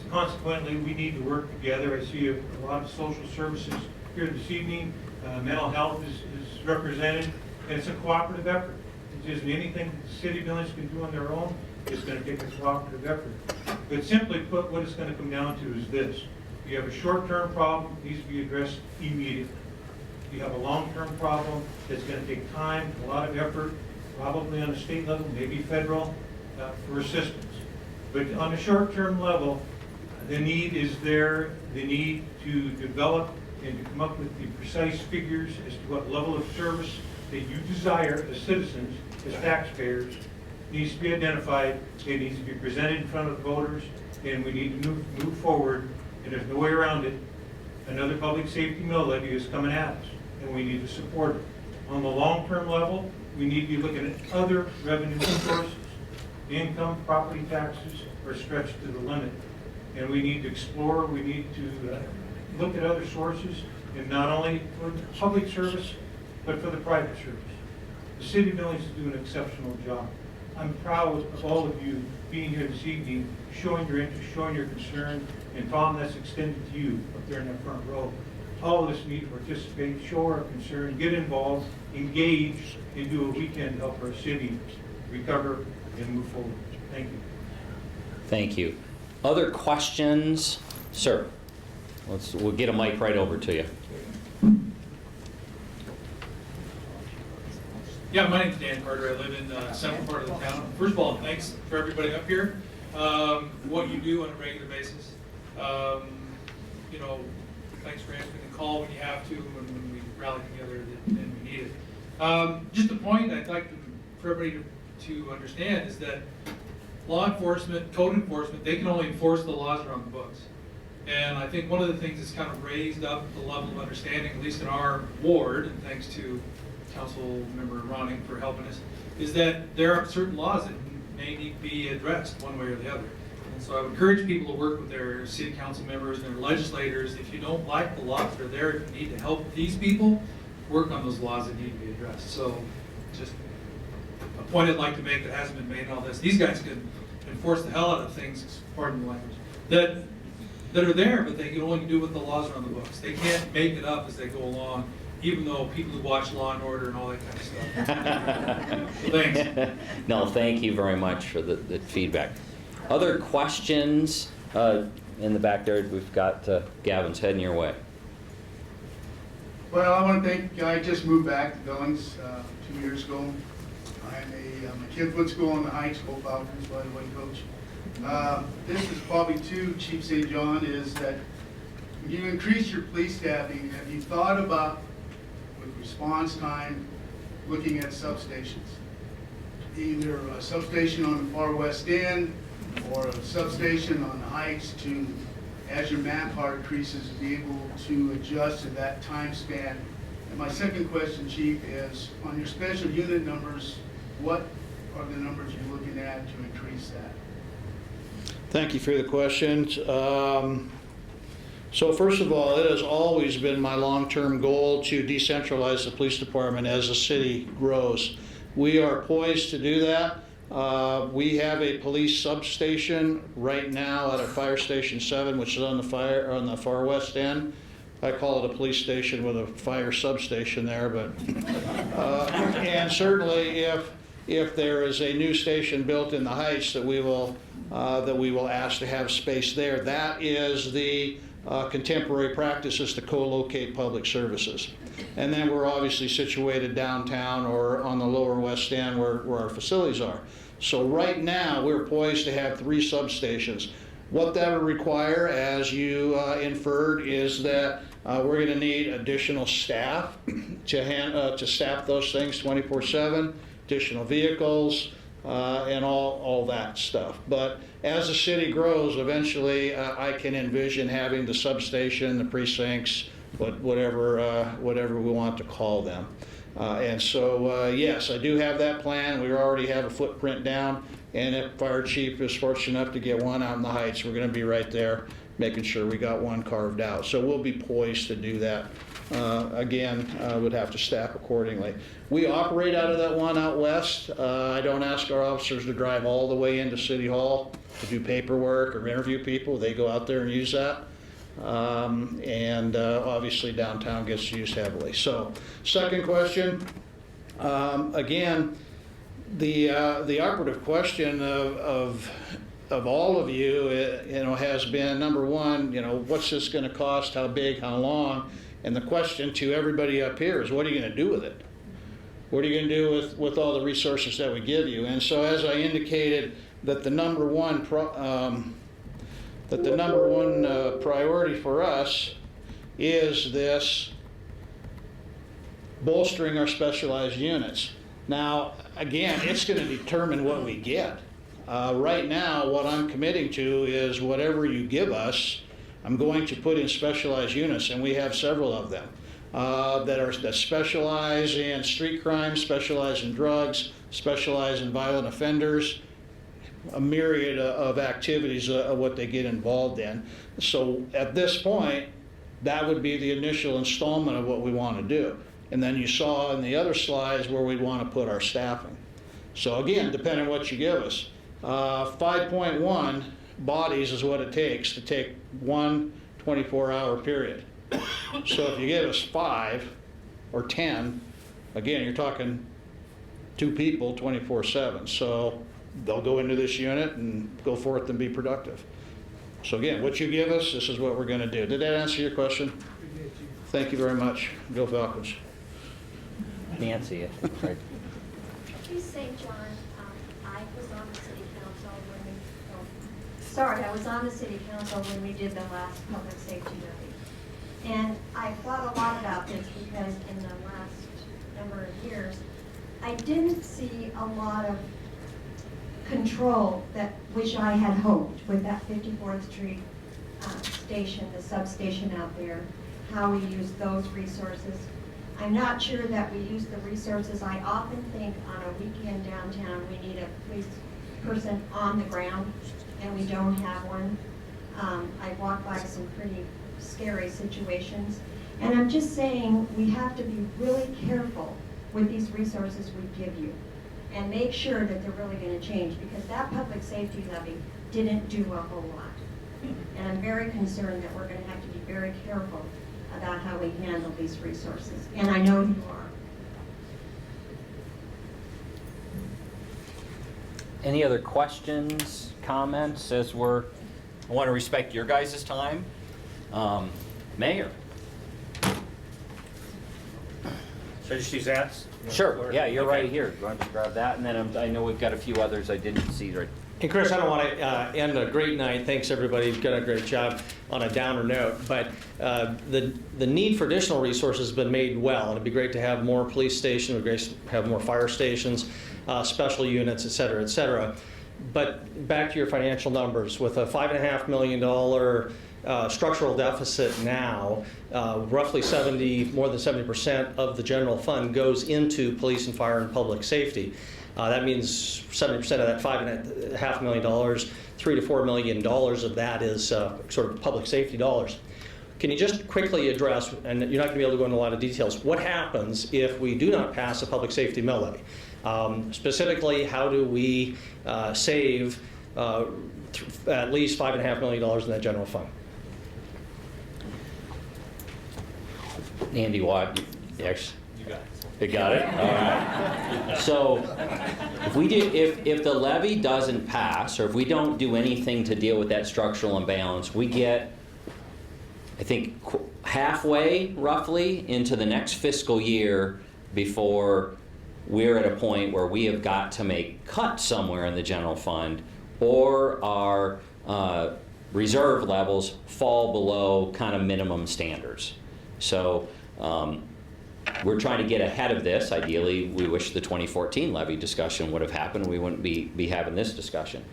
So consequently, we need to work together. I see a lot of social services here this evening. Mental health is represented, and it's a cooperative effort. It isn't anything that the city of Billings can do on their own. It's going to take a cooperative effort. But simply put, what it's going to come down to is this. You have a short-term problem that needs to be addressed immediately. You have a long-term problem that's going to take time, a lot of effort, probably on a state level, maybe federal, for assistance. But on a short-term level, the need is there. The need to develop and to come up with the precise figures as to what level of service that you desire as citizens, as taxpayers, needs to be identified. It needs to be presented in front of the voters, and we need to move forward. And there's no way around it. Another public safety mill levy is coming at us, and we need to support it. On the long-term level, we need to be looking at other revenue sources. Income, property taxes are stretched to the limit, and we need to explore. We need to look at other sources, and not only for the public service, but for the private service. The city of Billings is doing an exceptional job. I'm proud of all of you being here this evening, showing your interest, showing your concern, and Tom, that's extended to you up there in that front row. All of us need to participate, show our concern, get involved, engage, and do what we can to help our city recover and move forward. Thank you. Thank you. Other questions? Sir, we'll get a mic right over to you. Yeah, my name's Dan Carter. I live in the central part of the town. First of all, thanks for everybody up here. What you do on a regular basis. You know, thanks for answering the call when you have to, and when we rally together and we need it. Just a point I'd like for everybody to understand is that law enforcement, code enforcement, they can only enforce the laws that are on the books. And I think one of the things that's kind of raised up the level of understanding, at least in our ward, and thanks to Council Member Ronning for helping us, is that there are certain laws that may need to be addressed one way or the other. And so I would encourage people to work with their city council members and their legislators. If you don't like the laws that are there, if you need to help these people, work on those laws that need to be addressed. So just a point I'd like to make that hasn't been made in all this. These guys can enforce the hell out of things, pardon the language, that are there, but they can only do what the laws are on the books. They can't make it up as they go along, even though people who watch Law and Order and all that kind of stuff. So thanks. No, thank you very much for the feedback. Other questions? In the back there, we've got Gavin's heading your way. Well, I want to thank, I just moved back to Billings 2 years ago. My kids went to school on the Heights, both Falcons, by the way, Coach. This is probably to Chief St. John, is that when you increase your police staffing, have you thought about, with response time, looking at substations? Either a substation on the far west end or a substation on the Heights to, as your manpower increases, be able to adjust to that time span. And my second question, Chief, is on your special unit numbers, what are the numbers you're looking at to increase that? Thank you for the questions. So first of all, it has always been my long-term goal to decentralize the police department as the city grows. We are poised to do that. We have a police substation right now at our Fire Station 7, which is on the far west end. I call it a police station with a fire substation there, but and certainly if there is a new station built in the Heights that we will ask to have space there, that is the contemporary practice, is to co-locate public services. And then we're obviously situated downtown or on the lower west end where our facilities are. So right now we're poised to have 3 substations. What that will require, as you inferred, is that we're going to need additional staff to staff those things 24/7, additional vehicles, and all that stuff. But as the city grows, eventually I can envision having the substation, the precincts, whatever we want to call them. And so, yes, I do have that plan. We already have a footprint down. And if Fire Chief is fortunate enough to get one out in the Heights, we're going to be right there making sure we got one carved out. So we'll be poised to do that. Again, would have to staff accordingly. We operate out of that one out west. I don't ask our officers to drive all the way into City Hall to do paperwork or interview people. They go out there and use that. Obviously downtown gets used heavily. So, second question, again, the operative question of all of you, has been, number one, what's this going to cost, how big, how long, and the question to everybody up here is, what are you going to do with it? What are you going to do with all the resources that we give you? And so, as I indicated, that the number one priority for us is this bolstering our specialized units. Now, again, it's going to determine what we get. Right now, what I'm committing to is whatever you give us, I'm going to put in specialized units, and we have several of them that specialize in street crime, specialize in drugs, specialize in violent offenders, a myriad of activities of what they get involved in. So at this point, that would be the initial installment of what we want to do. And then you saw in the other slides where we want to put our staffing. So again, depending on what you give us, 5.1 bodies is what it takes to take one 24-hour period. So if you give us 5 or 10, again, you're talking 2 people 24/7. So they'll go into this unit and go forth and be productive. So again, what you give us, this is what we're going to do. Did that answer your question? Thank you very much. Go Falcons. Nancy, right. Please say, John, I was on the city council when we, I was on the city council when we did the last public safety levy. And I thought a lot about this because in the last number of years, I didn't see a lot of control that, which I had hoped with that 54th Street station, the substation out there, how we use those resources. I'm not sure that we use the resources. I often think on a weekend downtown, we need a police person on the ground, and we don't have one. I've walked by some pretty scary situations. And I'm just saying, we have to be really careful with these resources we give you and make sure that they're really going to change, because that public safety levy didn't do a whole lot. And I'm very concerned that we're going to have to be very careful about how we handle these resources. And I know you are. Any other questions, comments, I want to respect your guys' time. Mayor? Should I just use that? Sure, yeah, you're Okay. right here. Why don't you grab that, and then I know we've got a few others I didn't see right. And Chris, I don't want to end a great night. Thanks, everybody. You've done a great job on a downer note. But the need for additional resources has been made well. And it'd be great to have more police stations, it'd be great to have more fire stations, special units, et cetera, et cetera. But back to your financial numbers. With a $5.5 million structural deficit now, roughly more than 70% of the general fund goes into police and fire and public safety. That means 70% of that $5.5 million, $3 to $4 million of that is sort of public safety dollars. Can you just quickly address, and you're not going to be able to go into a lot of details, what happens if we do not pass a public safety mill levy? Specifically, how do we save at least $5.5 million in that general fund? Andy Watt, actually. You got it. You got it? All right. So if the levy doesn't pass, or if we don't do anything to deal with that structural imbalance, we get, I think, halfway, roughly, into the next fiscal year before we're at a point where we have got to make cuts somewhere in the general fund, or our reserve levels fall below kind of minimum standards. So we're trying to get ahead of this. Ideally, we wish the 2014 levy discussion would have happened. We wouldn't be having this discussion.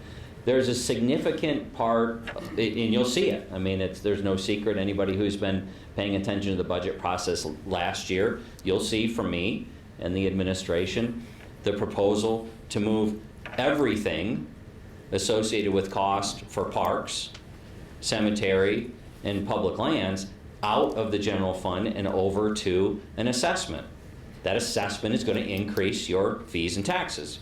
There's a significant part, and you'll see it. I mean, there's no secret. Anybody who's been paying attention to the budget process last year, you'll see from me and the administration the proposal to move everything associated with cost for parks, cemetery, and public lands out of the general fund and over to an assessment. That assessment is going to increase your fees and taxes.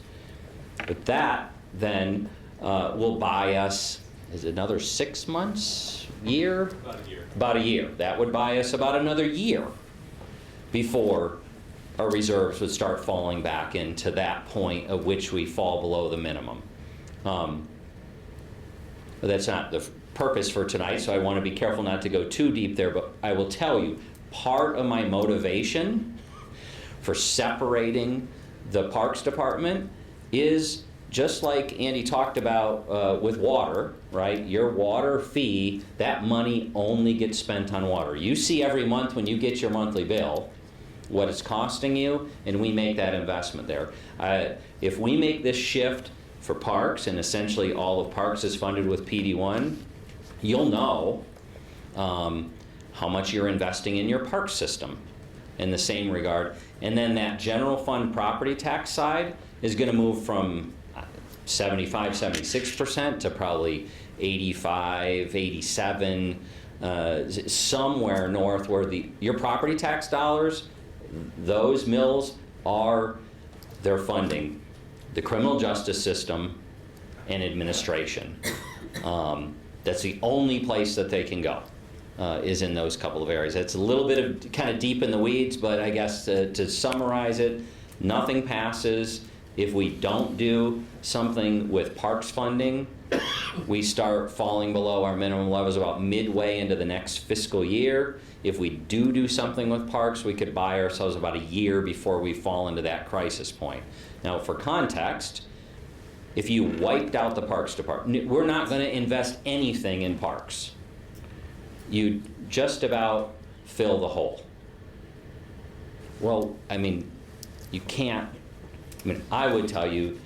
But that then will buy us, is it another 6 months, year? About a year. About a year. That would buy us about another year before our reserves would start falling back into that point at which we fall below the minimum. But that's not the purpose for tonight, so I want to be careful not to go too deep there, but I will tell you, part of my motivation for separating the Parks Department is just like Andy talked about with water, right? Your water fee, that money only gets spent on water. You see every month when you get your monthly bill what it's costing you, and we make that investment there. If we make this shift for parks, and essentially all of parks is funded with PD1, you'll know how much you're investing in your park system in the same regard. And then that general fund property tax side is going to move from 75, 76% to probably 85, 87, somewhere north where your property tax dollars, those mills they're funding the criminal justice system and administration. That's the only place that they can go, is in those couple of areas. It's a little bit of kind of deep in the weeds, but I guess to summarize it, nothing passes If we don't do something with parks funding, we start falling below our minimum levels about midway into the next fiscal year. If we do something with parks, we could buy ourselves about a year before we fall into that crisis point. Now, for context, if you wiped out the Parks Department, we're not going to invest anything in parks. You just about fill the hole. Well, I mean, you can't. I mean, I would tell you,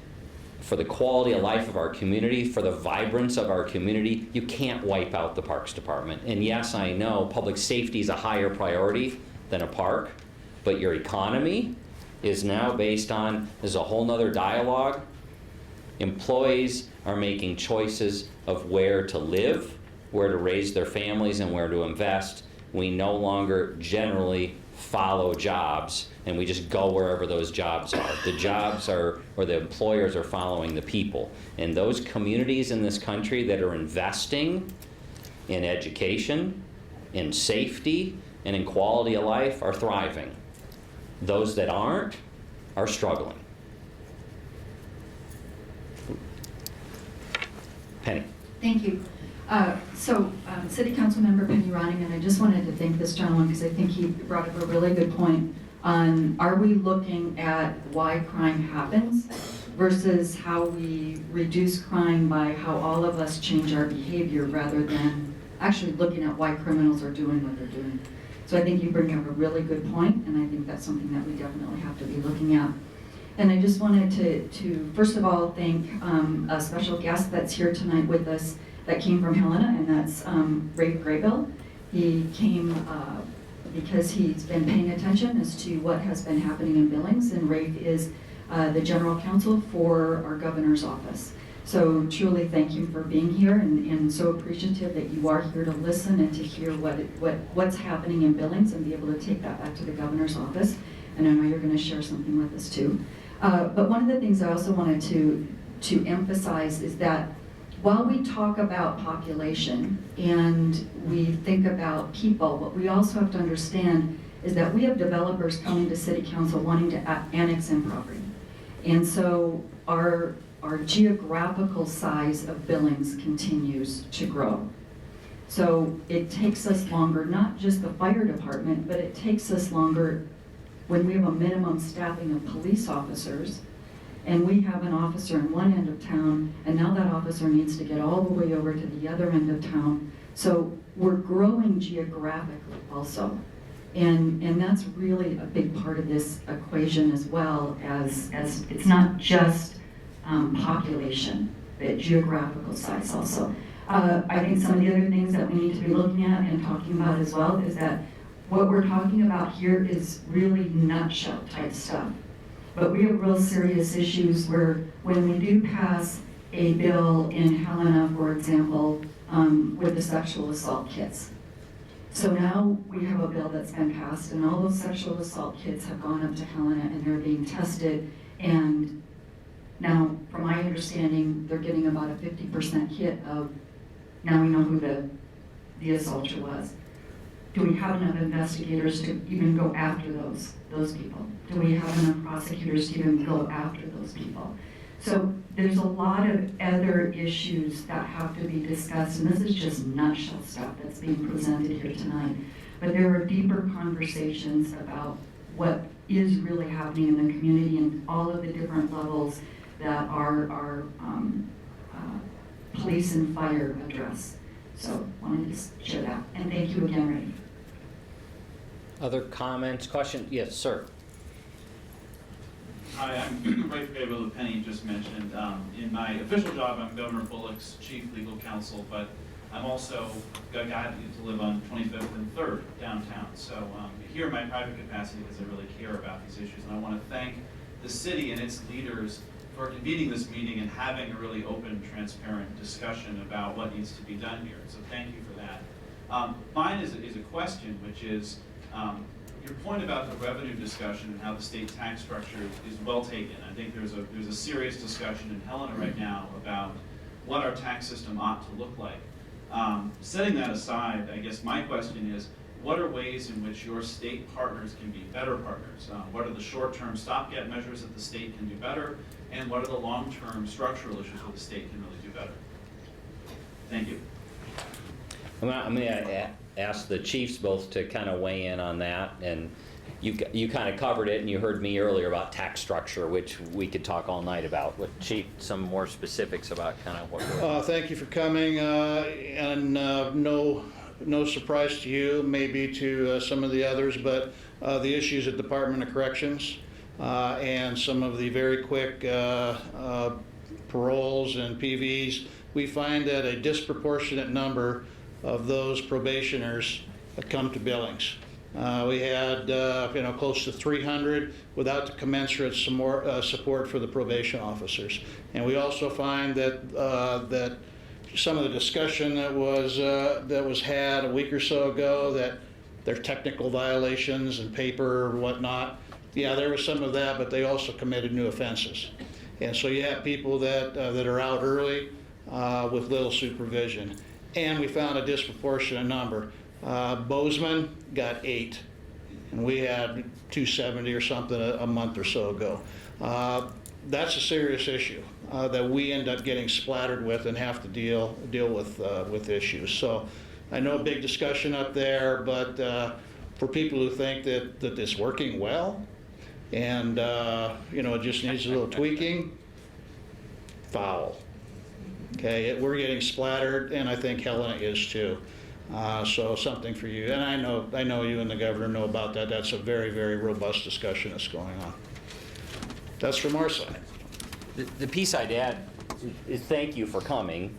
for the quality of life of our community, for the vibrance of our community, you can't wipe out the Parks Department. And yes, I know public safety is a higher priority than a park, but your economy is now based on, there's a whole nother dialogue. Employees are making choices of where to live, where to raise their families, and where to invest. We no longer generally follow jobs, and we just go wherever those jobs are. The jobs are, or the employers are following the people. And those communities in this country that are investing in education, in safety, and in quality of life are thriving. Those that aren't are struggling. Penny. Thank you. City Council Member Penny Ronningham, I just wanted to thank this gentleman because I think he brought up a really good point on, are we looking at why crime happens versus how we reduce crime by how all of us change our behavior rather than actually looking at why criminals are doing what they're doing. So I think you bring up a really good point, and I think that's something that we definitely have to be looking at. And I just wanted to first of all thank a special guest that's here tonight with us that came from Helena, and that's Rafe Graybill. He came because he's been paying attention as to what has been happening in Billings, and Rafe is the general counsel for our governor's office. So truly thank you for being here, and so appreciative that you are here to listen and to hear what's happening in Billings and be able to take that back to the governor's office. And I know you're going to share something with us too. But one of the things I also wanted to emphasize is that while we talk about population and we think about people, what we also have to understand is that we have developers coming to City Council wanting to annex in property. And so our geographical size of Billings continues to grow. So it takes us longer, not just the fire department, but it takes us longer when we have a minimum staffing of police officers, and we have an officer in one end of town, and now that officer needs to get all the way over to the other end of town. So we're growing geographically also. And that's really a big part of this equation as well, as it's not just population, but geographical size also. I think some of the other things that we need to be looking at and talking about as well is that what we're talking about here is really nutshell type stuff. But we have real serious issues where when we do pass a bill in Helena, for example, with the sexual assault kits. So now we have a bill that's been passed and all those sexual assault kits have gone up to Helena and they're being tested, and now from my understanding they're getting about a 50% hit of, now we know who the assaulter was. Do we have enough investigators to even go after those people? Do we have enough prosecutors to even go after those people? So there's a lot of other issues that have to be discussed, and this is just nutshell stuff that's being presented here tonight. But there are deeper conversations about what is really happening in the community and all of the different levels that our police and fire address. So wanted to share that, and thank you again, Ray. Other comments, questions? Yes, sir. Hi, I'm Rafe Graybill, the Penny just mentioned. In my official job, I'm Governor Bullock's chief legal counsel, but I'm also a guy to live on 25th and 3rd downtown. So here in my private capacity, because I really care about these issues, and I want to thank the city and its leaders for convening this meeting and having a really open, transparent discussion about what needs to be done here. So thank you for that. Mine is a question, which is your point about the revenue discussion and how the state tax structure is well taken. I think there's a serious discussion in Helena right now about what our tax system ought to look like. Setting that aside, I guess my question is, what are ways in which your state partners can be better partners? What are the short-term stopgap measures that the state can do better? And what are the long-term structural issues where the state can really do better? Thank you. I'm going to ask the chiefs both to kind of weigh in on that. And you kind of covered it, and you heard me earlier about tax structure, which we could talk all night about. But Chief, some more specifics about kind of what we're... Thank you for coming, and no surprise to you, maybe to some of the others, but the issues at Department of Corrections and some of the very quick paroles and PVs, we find that a disproportionate number of those probationers come to Billings. We had close to 300 without the commensurate support for the probation officers. And we also find that that some of the discussion that was had a week or so ago, that there are technical violations and paper or whatnot. Yeah, there was some of that, but they also committed new offenses. And so you have people that are out early with little supervision. And we found a disproportionate number. Bozeman got 8, and we had 270 or something a month or so ago. That's a serious issue that we end up getting splattered with and have to deal with issues. So I know a big discussion up there, but for people who think that it's working well and it just needs a little tweaking, foul. Okay, we're getting splattered, and I think Helena is too. So something for you, and I know you and the governor know about that. That's a very, very robust discussion that's going on. That's from our side. The piece I'd add is thank you for coming.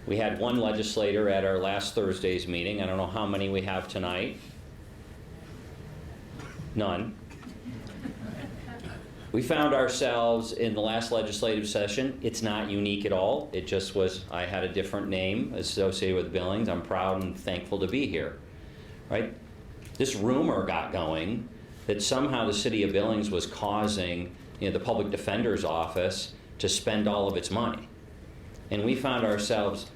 We had one legislator at our last Thursday's meeting. I don't know how many we have tonight. None. We found ourselves in the last legislative session. It's not unique at all. It just was, I had a different name associated with Billings. I'm proud and thankful to be here, right? This rumor got going that somehow the city of Billings was causing the public defender's office to spend all of its money. And we found ourselves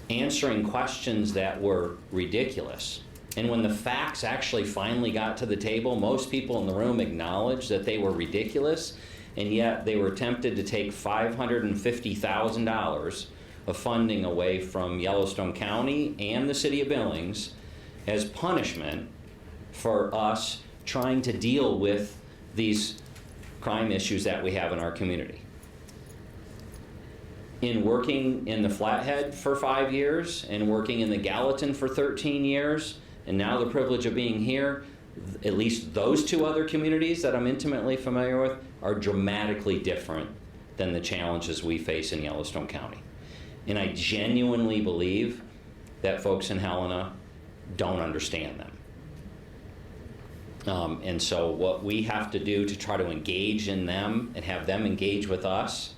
answering questions that were ridiculous. And when the facts actually finally got to the table, most people in the room acknowledged that they were ridiculous, and yet they were tempted to take $550,000 of funding away from Yellowstone County and the city of Billings as punishment for us trying to deal with these crime issues that we have in our community. In working in the Flathead for 5 years and working in the Gallatin for 13 years, and now the privilege of being here, at least those 2 other communities that I'm intimately familiar with are dramatically different than the challenges we face in Yellowstone County. And I genuinely believe that folks in Helena don't understand them. And so what we have to do to try to engage in them and have them engage with us,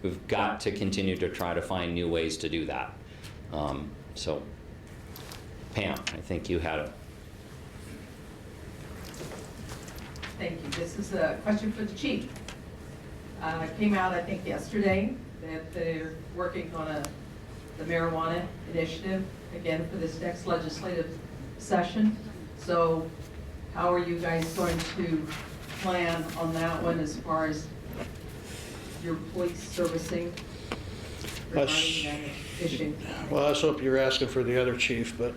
we've got to continue to try to find new ways to do that. So Pam, I think you had a... Thank you. This is a question for the chief. Came out, I think, yesterday that they're working on the marijuana initiative, again, for this next legislative session. So how are you guys going to plan on that one as far as your police servicing regarding that issue? Well, I hope you're asking for the other chief, but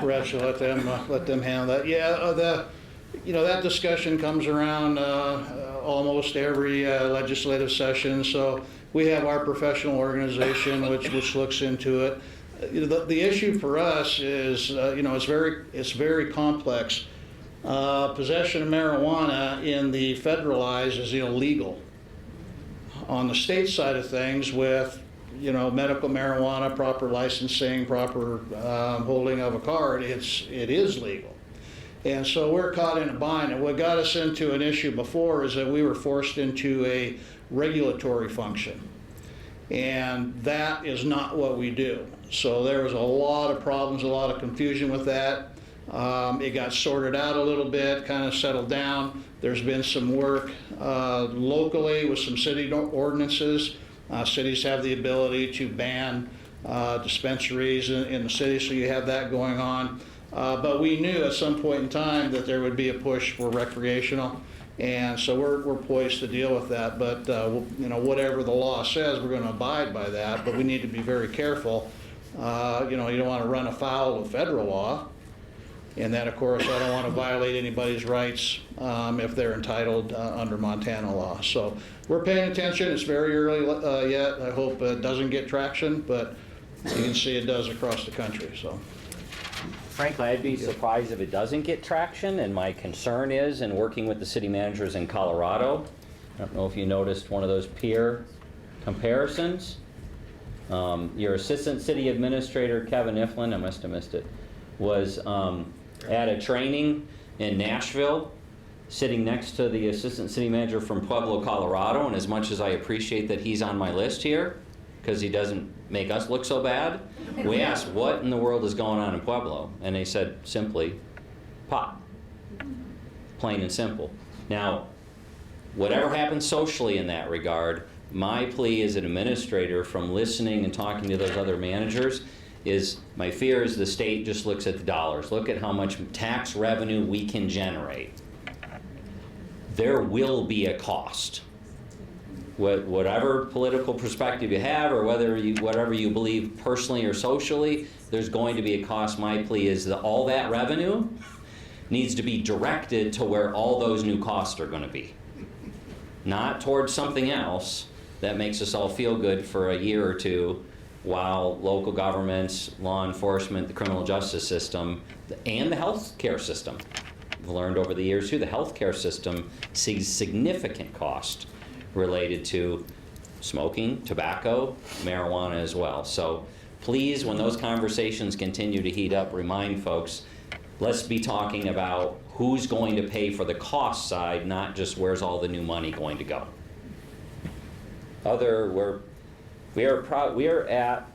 perhaps you'll let them handle that. Yeah, that discussion comes around almost every legislative session. So we have our professional organization which looks into it. The issue for us is it's very complex. Possession of marijuana in the federalized is illegal. On the state side of things, with medical marijuana, proper licensing, proper holding of a card, it is legal. And so we're caught in a bind. And what got us into an issue before is that we were forced into a regulatory function. And that is not what we do. So there was a lot of problems, a lot of confusion with that. It got sorted out a little bit, kind of settled down. There's been some work locally with some city ordinances. Cities have the ability to ban dispensaries in the city, so you have that going on. But we knew at some point in time that there would be a push for recreational, and so we're poised to deal with that. But you know, whatever the law says, we're going to abide by that. But we need to be very careful. You know, you don't want to run afoul of federal law, and then of course I don't want to violate anybody's rights if they're entitled under Montana law. So we're paying attention. It's very early yet. I hope it doesn't get traction, but you can see it does across the country. So. Frankly, I'd be surprised if it doesn't get traction, and my concern is, in working with the city managers in Colorado, I don't know if you noticed one of those peer comparisons. Your assistant city administrator, Kevin Iflin, I must have missed it, was at a training in Nashville, sitting next to the assistant city manager from Pueblo, Colorado, and as much as I appreciate that he's on my list here, because he doesn't make us look so bad, we asked, what in the world is going on in Pueblo? And they said simply, pot. Plain and simple. Now, whatever happens socially in that regard, my plea as an administrator from listening and talking to those other managers is, my fear is the state just looks at the dollars. Look at how much tax revenue we can generate. There will be a cost. Whatever political perspective you have, or whatever you believe personally or socially, there's going to be a cost. My plea is that all that revenue needs to be directed to where all those new costs are going to be, not towards something else that makes us all feel good for a year or two, while local governments, law enforcement, the criminal justice system, and the health care system, we've learned over the years too, the health care system sees significant cost related to smoking, tobacco, marijuana as well. So please, when those conversations continue to heat up, remind folks, let's be talking about who's going to pay for the cost side, not just where's all the new money going to go. We are at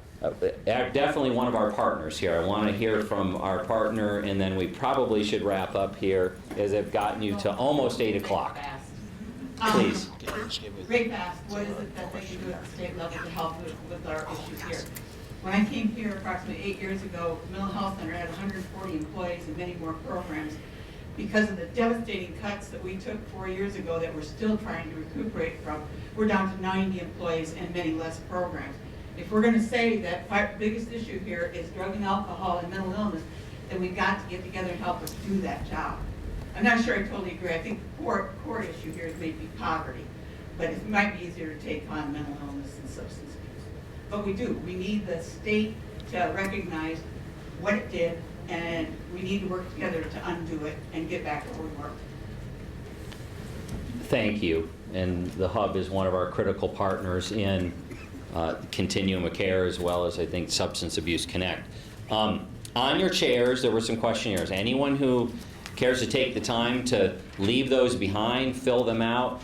definitely one of our partners here. I want to hear from our partner, and then we probably should wrap up here, as I've gotten you to almost 8 o'clock. Please. Very fast, what is it that they can do at the state level to help with our issues here? When I came here approximately 8 years ago, the mental health center had 140 employees and many more programs. Because of the devastating cuts that we took 4 years ago that we're still trying to recuperate from, we're down to 90 employees and many less programs. If we're going to say that our biggest issue here is drug and alcohol and mental illness, then we've got to get together and help us do that job. I'm not sure I totally agree. I think the core issue here is maybe poverty, but it might be easier to take on mental illness and substance abuse. But we do. We need the state to recognize what it did, and we need to work together to undo it and get back where we were. Thank you. And the Hub is one of our critical partners in Continuum of Care, as well as, I think, Substance Abuse Connect. On your chairs, there were some questionnaires. Anyone who cares to take the time to leave those behind, fill them out.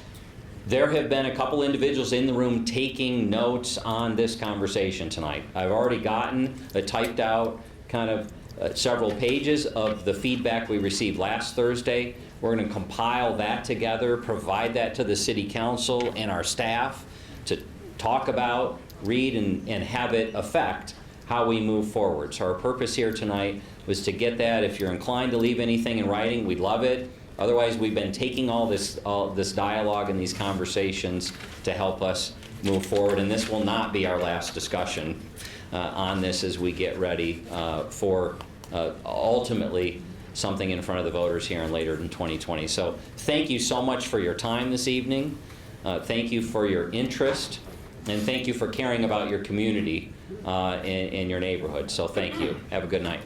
There have been a couple individuals in the room taking notes on this conversation tonight. I've already gotten a typed out kind of several pages of the feedback we received last Thursday. We're going to compile that together, provide that to the City Council and our staff to talk about, read, and have it affect how we move forward. So our purpose here tonight was to get that. If you're inclined to leave anything in writing, we'd love it. Otherwise, we've been taking all this dialogue and these conversations to help us move forward, and this will not be our last discussion on this as we get ready for ultimately something in front of the voters here and later in 2020. So thank you so much for your time this evening. Thank you for your interest, and thank you for caring about your community and your neighborhood. So thank you. Have a good night.